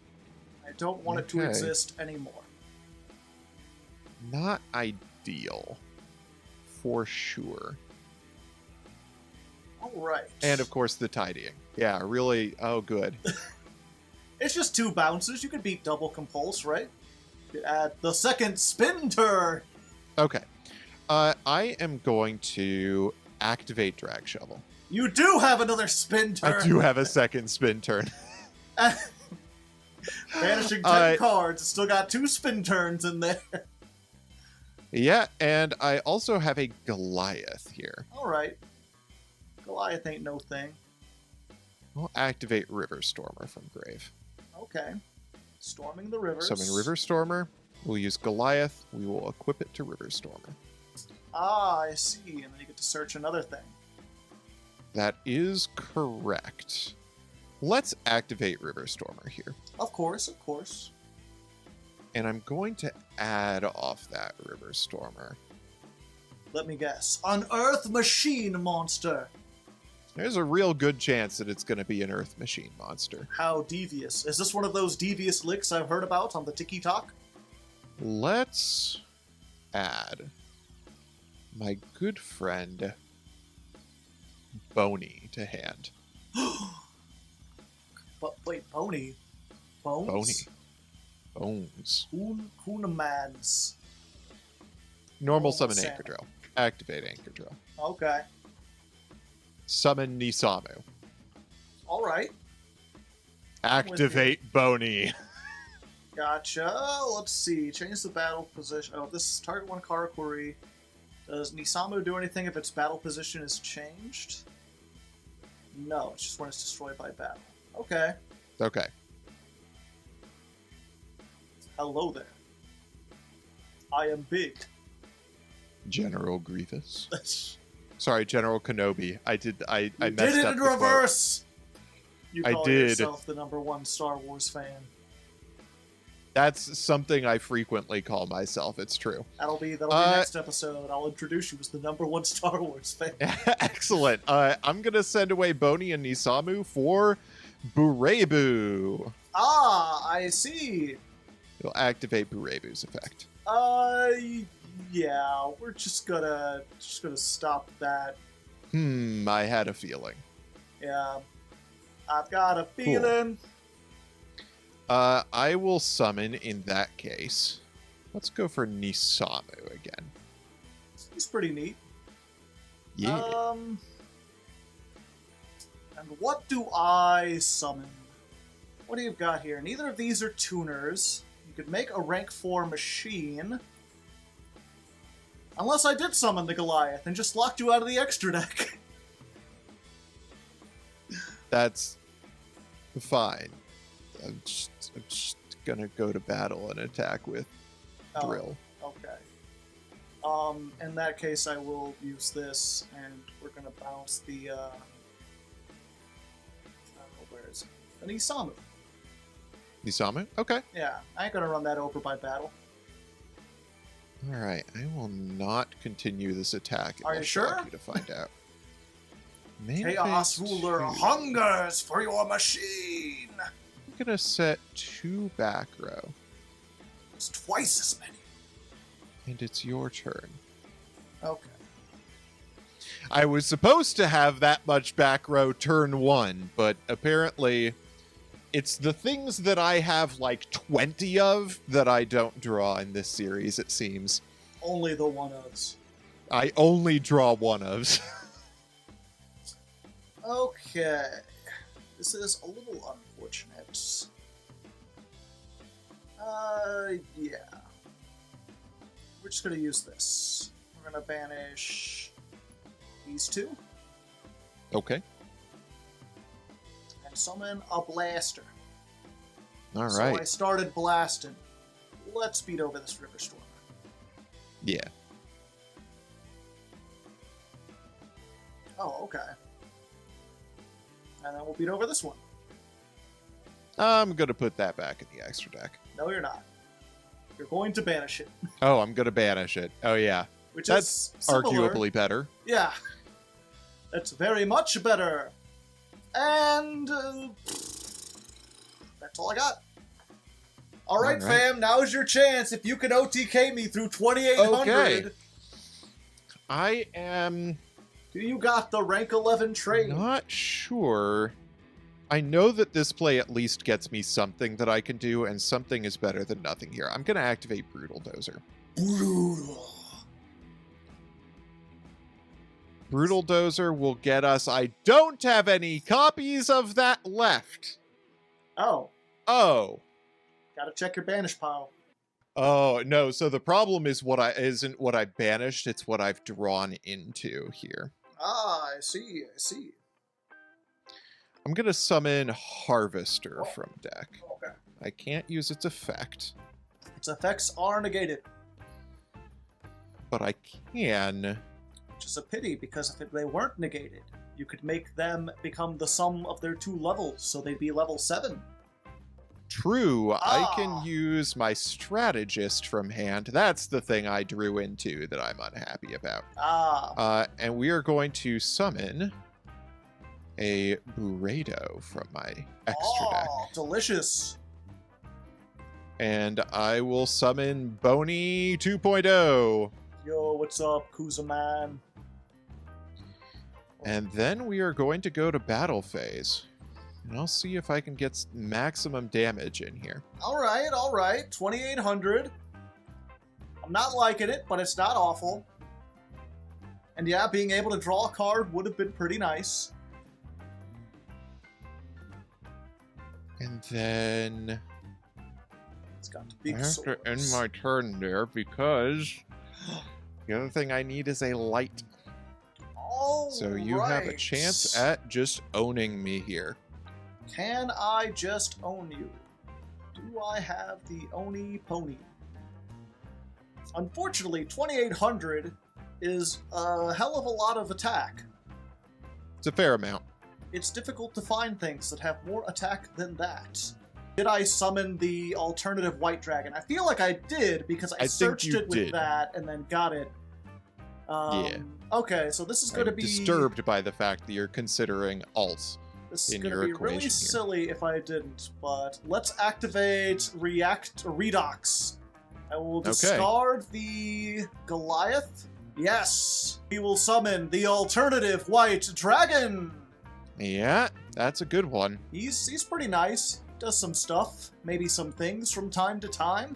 I don't want it to exist anymore.
Not ideal. For sure.
All right.
And, of course, the tidying. Yeah, really. Oh, good.
It's just 2 bounces. You could beat double compulse, right? You could add the second spin turn.
Okay. I am going to activate Drag Shovel.
You do have another spin turn.
I do have a second spin turn.
Banishing 10 cards. Still got 2 spin turns in there.
Yeah, and I also have a Goliath here.
All right. Goliath ain't no thing.
We'll activate River Stormer from Grave.
Okay. Storming the rivers.
Summon River Stormer. We'll use Goliath. We will equip it to River Stormer.
Ah, I see. And then you get to search another thing.
That is correct. Let's activate River Stormer here.
Of course, of course.
And I'm going to add off that River Stormer.
Let me guess. An Earth Machine monster.
There's a real good chance that it's going to be an Earth Machine monster.
How devious. Is this one of those devious licks I've heard about on the Tiki Talk?
Let's add my good friend Boney to hand.
But wait, Boney? Bones?
Boney. Bones.
Kunamans.
Normal
Oh,
summon
Sam.
Anchor Drill. Activate Anchor Drill.
Okay.
Summon Nisamu.
All right.
Activate Boney.
Gotcha. Let's see. Change the battle position. Oh, this is target 1 Karakuri. Does Nisamu do anything if its battle position is changed? No, it's just when it's destroyed by battle. Okay.
Okay.
Hello there. I am big.
General Grievous. Sorry, General Kenobi. I
You
messed
did it
up
in
the quote.
reverse! You
I
call
did.
yourself the #1 Star Wars fan.
That's something I frequently call myself. It's true.
That'll be next episode. I'll introduce you as the #1 Star Wars fan.
Excellent. I'm going to send away Boney and Nisamu for Burebu.
Ah, I see.
It'll activate Burebu's effect.
Yeah, we're just gonna stop that.
I had a feeling.
Yeah, I've got a feeling.
I will summon in that case. Let's go for Nisamu again.
He's pretty neat.
Yeah.
And what do I summon? What do you got here? Neither of these are tuners. You could make a rank 4 machine. Unless I did summon the Goliath and just locked you out of the extra deck.
That's fine. I'm just gonna go to battle and attack with Drill.
Okay. In that case, I will use this, and we're gonna bounce the, where is it? The Nisamu.
Nisamu? Okay.
Yeah, I ain't gonna run that over by battle.
Alright, I will not continue this attack.
Are you sure?
You to find out. Main
Chaos
phase
Ruler
2.
hungers for your machine!
I'm gonna set 2 back row.
It's twice as many.
And it's your turn.
Okay.
I was supposed to have that much back row turn 1, but apparently it's the things that I have like 20 of that I don't draw in this series, it seems.
Only the one-ofs.
I only draw one-ofs.
Okay. This is a little unfortunate. Yeah. We're just gonna use this. We're gonna banish these 2.
Okay.
And summon a blaster.
All
So
right.
I started blasting. Let's beat over this River Stormer.
Yeah.
Oh, okay. And then we'll beat over this one.
I'm going to put that back in the extra deck.
No, you're not. You're going to banish it.
Oh, I'm going to banish it. Oh, yeah.
Which
That's
is similar.
arguably better.
Yeah. That's very much better. And that's all I got. All right, fam, now's your chance. If you can OTK me through 2800.
Okay. I am...
Do you got the rank 11 trade?
Not sure. I know that this play at least gets me something that I can do, and something is better than nothing here. I'm going to activate Brutal Dozer.
Brutal.
Brutal Dozer will get us... I don't have any copies of that left.
Oh.
Oh.
Gotta check your banish pile.
Oh, no. So the problem is isn't what I banished, it's what I've drawn into here.
Ah, I see.
I'm going to summon Harvester from deck.
Okay.
I can't use its effect,
Its effects are negated.
but I can...
Which is a pity, because if they weren't negated, you could make them become the sum of their 2 levels, so they'd be level 7.
True, I can use my Strategist from hand. That's the thing I drew into that I'm unhappy about. And we are going to summon a Burrito from my extra deck.
Delicious.
And I will summon Boney 2.0.
Yo, what's up, Kuzaman?
And then we are going to go to battle phase. And I'll see if I can get maximum damage in here.
All right. 2800. I'm not liking it, but it's not awful. And yeah, being able to draw a card would have been pretty nice.
And then
It's got the big
I have to end
swords.
my turn there because the other thing I need is a light.
All
So you have a chance at just owning me here.
Can I just own you? Do I have the Oni Pony? Unfortunately, 2800 is a hell of a lot of attack.
It's a fair amount.
It's difficult to find things that have more attack than that. Did I summon the alternative white dragon? I feel like I did because I searched it with that and then got it.
Yeah.
Okay, so this is going to be
disturbed by the fact that you're considering alts.
This is
in
going
your
to be
equation
really
here.
silly if I didn't, but let's activate Redox. I will discard the Goliath. Yes! We will summon the alternative white dragon!
Yeah, that's a good one.
He's pretty nice. Does some stuff. Maybe some things from time to time.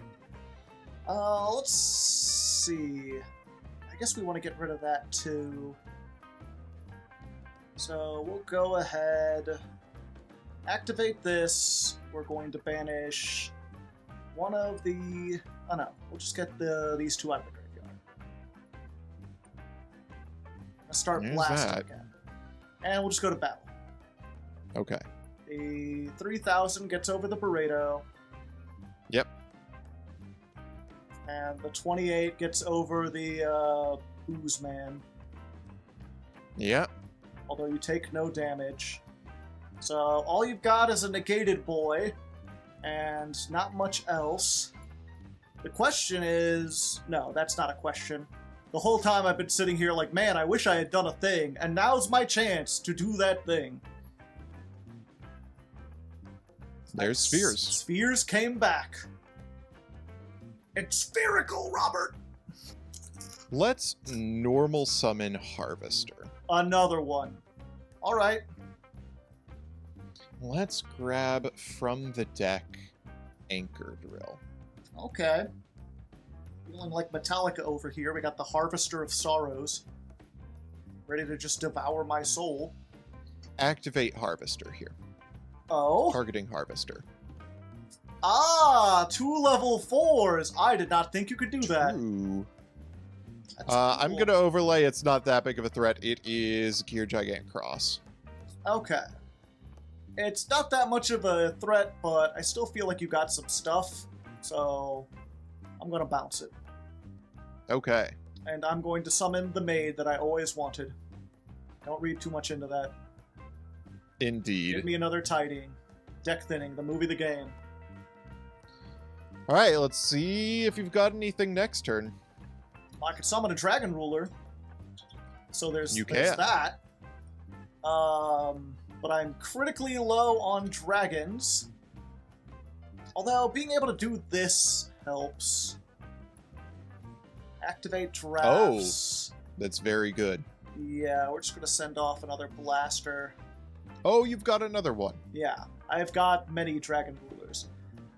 Let's see. I guess we want to get rid of that too. So we'll go ahead, activate this. We're going to banish one of the... Oh no, we'll just get these 2 out of the graveyard. Let's start
There's
blasting
that.
again. And we'll just go to battle.
Okay.
The 3000 gets over the Burrito.
Yep.
And the 28 gets over the Ooze Man.
Yep.
Although you take no damage. So all you've got is a negated boy, and not much else. The question is... No, that's not a question. The whole time I've been sitting here like, man, I wish I had done a thing, and now's my chance to do that thing.
There's Spheres.
Spheres came back. It's spherical, Robert!
Let's normal summon Harvester.
Another one. Alright.
Let's grab from the deck Anchor Drill.
Okay. Feeling like Metallica over here. We got the Harvester of Sorrows. Ready to just devour my soul.
Activate Harvester here.
Oh?
Targeting Harvester.
Ah! 2 level 4s! I did not think you could do that.
Ooh.
That's
I'm
cool.
going to overlay. It's not that big of a threat. It is Gear Gigant Cross.
Okay. It's not that much of a threat, but I still feel like you got some stuff. So, I'm going to bounce it.
Okay.
And I'm going to summon the maid that I always wanted. Don't read too much into that.
Indeed.
Give me another tidying. Deck thinning, the movie, the game.
All right, let's see if you've got anything next turn.
I could summon a dragon ruler. So there's
You
there's
can.
that. But I'm critically low on dragons. Although being able to do this helps. Activate drafts.
That's very good.
Yeah, we're just gonna send off another blaster.
Oh, you've got another one.
Yeah, I've got many dragon rulers.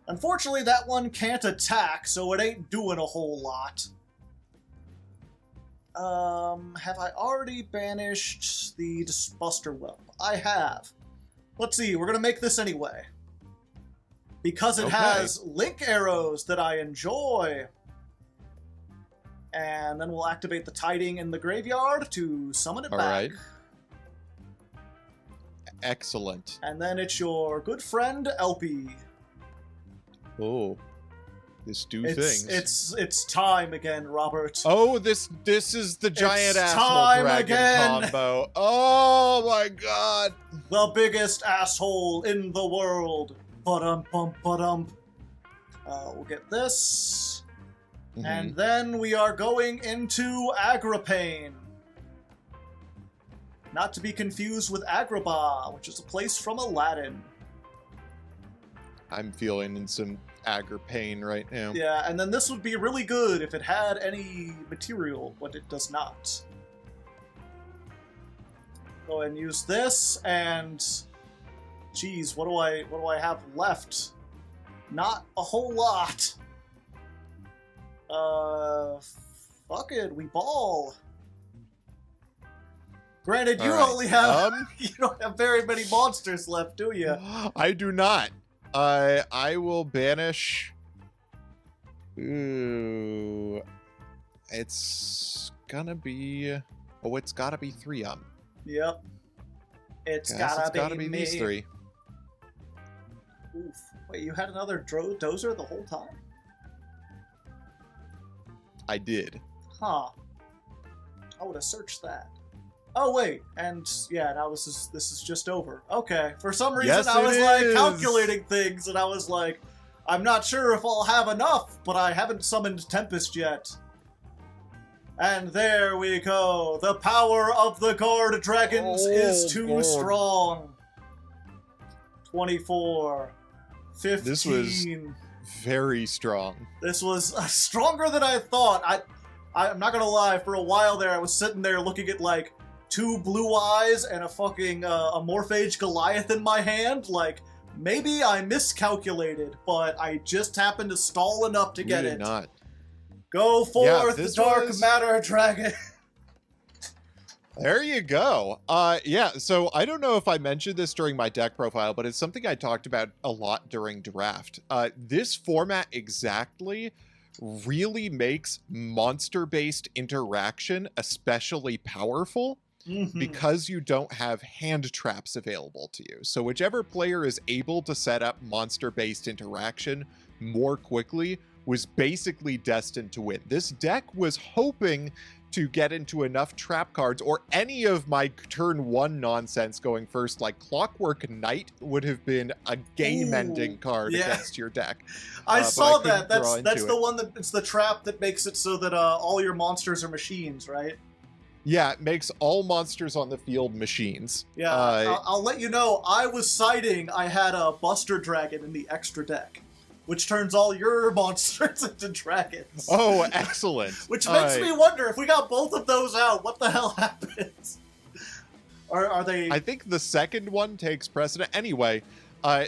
Unfortunately, that one can't attack, so it ain't doing a whole lot. Have I already banished the Buster Whelp? I have. Let's see, we're gonna make this anyway. Because it has link arrows that I enjoy. And then we'll activate the Tiding in the graveyard to summon it back.
Alright. Excellent.
And then it's your good friend, Elpie.
Oh, this do things.
It's time again, Robert.
Oh, this is the giant
It's
asshole
time
dragon
again.
combo. Oh my god.
The biggest asshole in the world. Ba-dum. We'll get this. And then we are going into Agripane. Not to be confused with Agrabah, which is a place from Aladdin.
I'm feeling in some Agripane right now.
Yeah, and then this would be really good if it had any material, but it does not. Go ahead and use this, and geez, what do I have left? Not a whole lot. Fuck it, we ball. Granted, you only have you don't have very many monsters left, do you?
I do not. I will banish. Ooh, it's gonna be. Oh, it's gotta be 3
Yep. It's
Guess it's
gotta
be
me.
these 3.
Oof. Wait, you had another dozer the whole time?
I did.
Huh. I would have searched that. Oh wait, and yeah, now this is just over. Okay. For some reason
Yes,
I was
it
like
is.
calculating things and I was like, I'm not sure if I'll have enough, but I haven't summoned Tempest yet. And there we go. The power of the guard dragons is too
God.
strong. 24. 15.
This was very strong.
This was stronger than I thought. I'm not gonna lie, for a while there I was sitting there looking at like 2 blue eyes and a fucking a Morphage Goliath in my hand. Like, maybe I miscalculated, but I just happened to stall enough to get
You
it.
did not.
Go forth,
this
Dark
was-
Matter Dragon.
There you go. Yeah, so I don't know if I mentioned this during my deck profile, but it's something I talked about a lot during draft. This format exactly really makes monster-based interaction especially powerful because you don't have hand traps available to you. So whichever player is able to set up monster-based interaction more quickly was basically destined to win. This deck was hoping to get into enough trap cards, or any of my turn 1 nonsense going first, like Clockwork Knight would have been a game-ending card against your deck.
I saw that.
couldn't draw
That's
into
the
it.
one it's the trap that makes it so that all your monsters are machines, right?
Yeah, it makes all monsters on the field machines.
Yeah, I'll let you know, I was citing I had a Buster Dragon in the extra deck, which turns all your monsters into dragons.
Oh, excellent.
Which makes me wonder, if we got both of those out, what the hell happens? Are they...
I think the second one takes precedent. Anyway,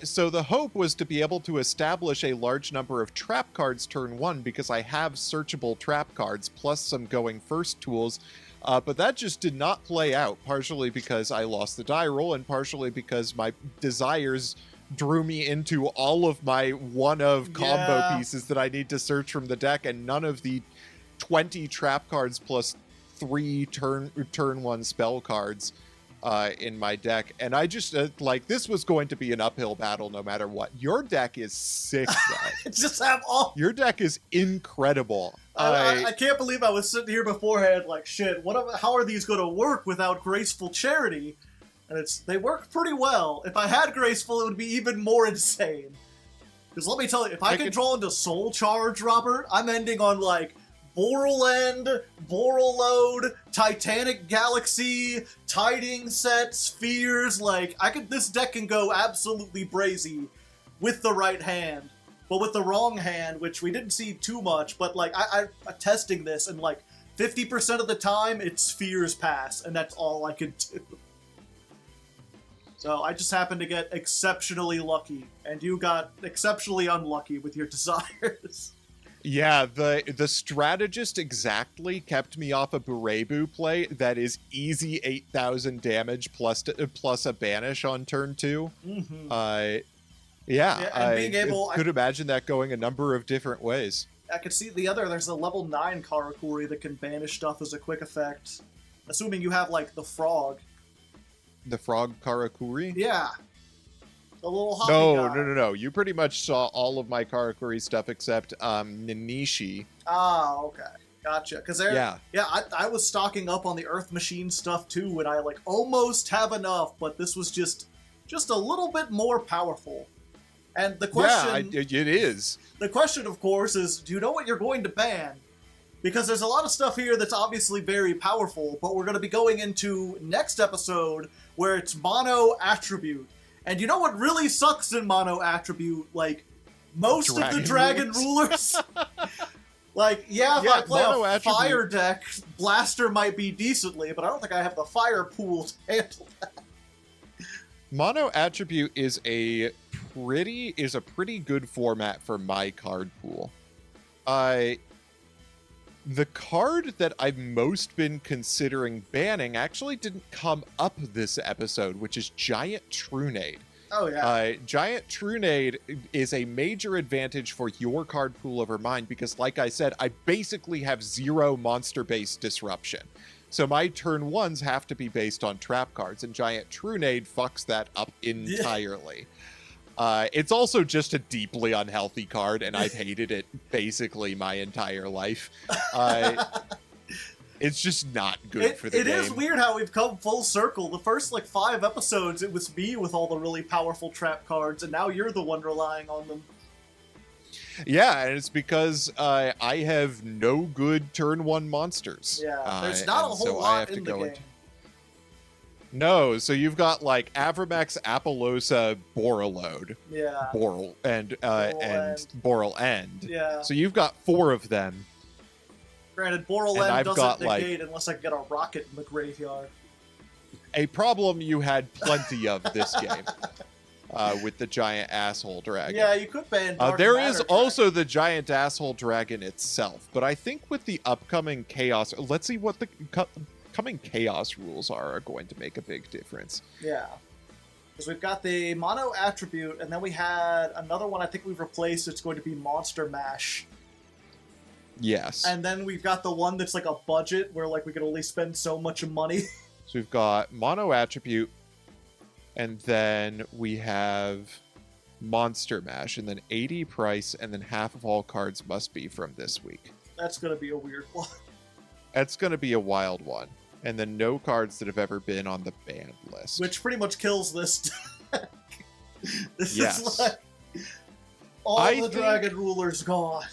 so the hope was to be able to establish a large number of trap cards turn 1, because I have searchable trap cards, plus some going first tools. But that just did not play out, partially because I lost the die roll, and partially because my desires drew me into all of my one-of combo pieces that I need to search from the deck, and none of the 20 trap cards plus 3 turn 1 spell cards in my deck. And I just, this was going to be an uphill battle no matter what. Your deck is sick, though.
just have all...
Your deck is incredible.
I can't believe I was sitting here beforehand like, shit, how are these going to work without Graceful Charity? And they work pretty well. If I had Graceful, it would be even more insane. Because let me tell you, if I can draw into Soul Charge, Robert, I'm ending on, like, Boral End, Boral Load, Titanic Galaxy, Tiding Set, Spheres, like, this deck can go absolutely brazy with the right hand. But with the wrong hand, which we didn't see too much, but, like, I'm testing this, and, like, 50% of the time, it's Spheres pass, and that's all I could do. So I just happened to get exceptionally lucky, and you got exceptionally unlucky with your desires.
Yeah, the strategist exactly kept me off a Burebu play that is easy 8,000 damage plus a banish on turn 2.
Mm-hmm.
And being
able,
I could imagine that going a number of different ways.
I could see there's a level 9 Karakuri that can banish stuff as a quick effect. Assuming you have, like, the frog.
The frog Karakuri?
Yeah. The little hoppy guy.
No. You pretty much saw all of my Karakuri stuff except Ninishi.
Ah, okay. Gotcha. Because I was stocking up on the Earth Machine stuff too, and I, like, almost have enough, but this was just a little bit more powerful. And the question...
Yeah, it is.
The question, of course, is, do you know what you're going to ban? Because there's a lot of stuff here that's obviously very powerful, but we're going to be going into next episode where it's mono attribute. And you know what really sucks in mono attribute? Like, most of the dragon rulers... Like, if I play a fire deck, Blaster might be decently, but I don't think I have the fire pool to handle that.
Mono attribute is a pretty good format for my card pool. The card that I've most been considering banning actually didn't come up this episode, which is Giant Trunade.
Oh, yeah.
Giant Trunade is a major advantage for your card pool over mine because, like I said, I basically have 0 monster-based disruption. So my turn 1s have to be based on trap cards, and Giant Trunade fucks that up entirely. It's also just a deeply unhealthy card, and I've hated it basically my entire life. It's just not good for the game.
It is weird how we've come full circle. The first, 5 episodes, it was me with all the really powerful trap cards, and now you're the one relying on them.
Yeah, and it's because I have no good turn 1 monsters.
Yeah, there's not a whole lot in the game.
No, so you've got Avramax, Apollosa, Borreload.
Yeah.
Boral and Boral End.
Yeah.
So you've got 4 of them.
Granted, Boral End doesn't negate unless I can get a rocket in the graveyard.
A problem you had plenty of this game. With the giant asshole dragon.
Yeah, you could ban Dark
There
Matter
is also the giant asshole dragon itself, but I think with the upcoming chaos, let's see what the coming chaos rules are going to make a big difference.
Yeah, because we've got the mono attribute, and then we had another one I think we've replaced. It's going to be Monster Mash.
Yes.
And then we've got the one that's like a budget where we can only spend so much money.
So we've got mono attribute, and then we have Monster Mash, and then 80 price, and then half of all cards must be from this week.
That's going to be a weird one.
That's going to be a wild one. And then no cards that have ever been on the banned list.
Which pretty much kills this deck. This
is
all the dragon rulers gone.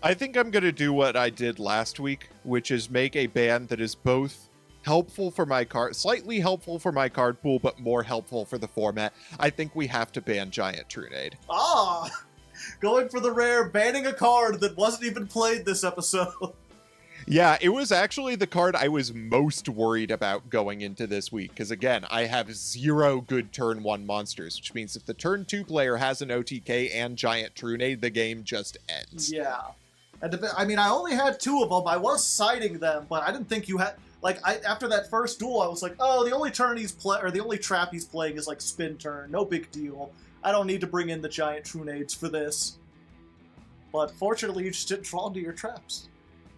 I think I'm going to do what I did last week, which is make a ban that is both helpful for my card, slightly helpful for my card pool, but more helpful for the format. I think we have to ban Giant Trunade.
Ah! Going for the rare, banning a card that wasn't even played this episode.
Yeah, it was actually the card I was most worried about going into this week, because again, I have 0 good turn 1 monsters, which means if the turn 2 player has an OTK and Giant Trunade, the game just ends.
Yeah. And I only had 2 of them. I was citing them, but I didn't think you had... after that first duel, I was like, oh, the only trap he's playing is spin turn. No big deal. I don't need to bring in the Giant Trunades for this. But fortunately, you just didn't draw into your traps.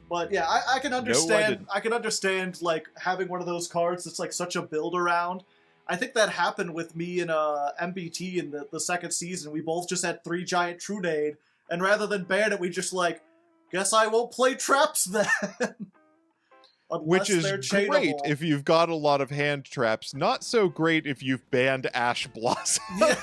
But yeah, I can understand. No, I can understand having one of those cards that's such a build around. I think that happened with me and MBT in the second season. We both just had 3 Giant Trunade, and rather than ban it, we just guess I won't play traps then.
Which is great if you've got a lot of hand traps. Not so great if you've banned Ash Blossom.
Yeah.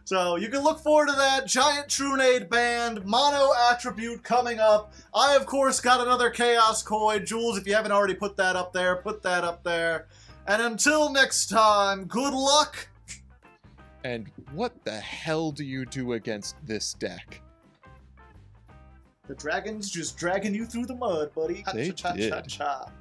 So you can look forward to that. Giant Trunade band, mono attribute coming up. I, of course, got another Chaos Coin. Jules, if you haven't already put that up there, put that up there. And until next time, good luck.
And what the hell do you do against this deck?
The dragon's just dragging you through the mud, buddy.
They
Cha-cha-cha-cha-cha.
did.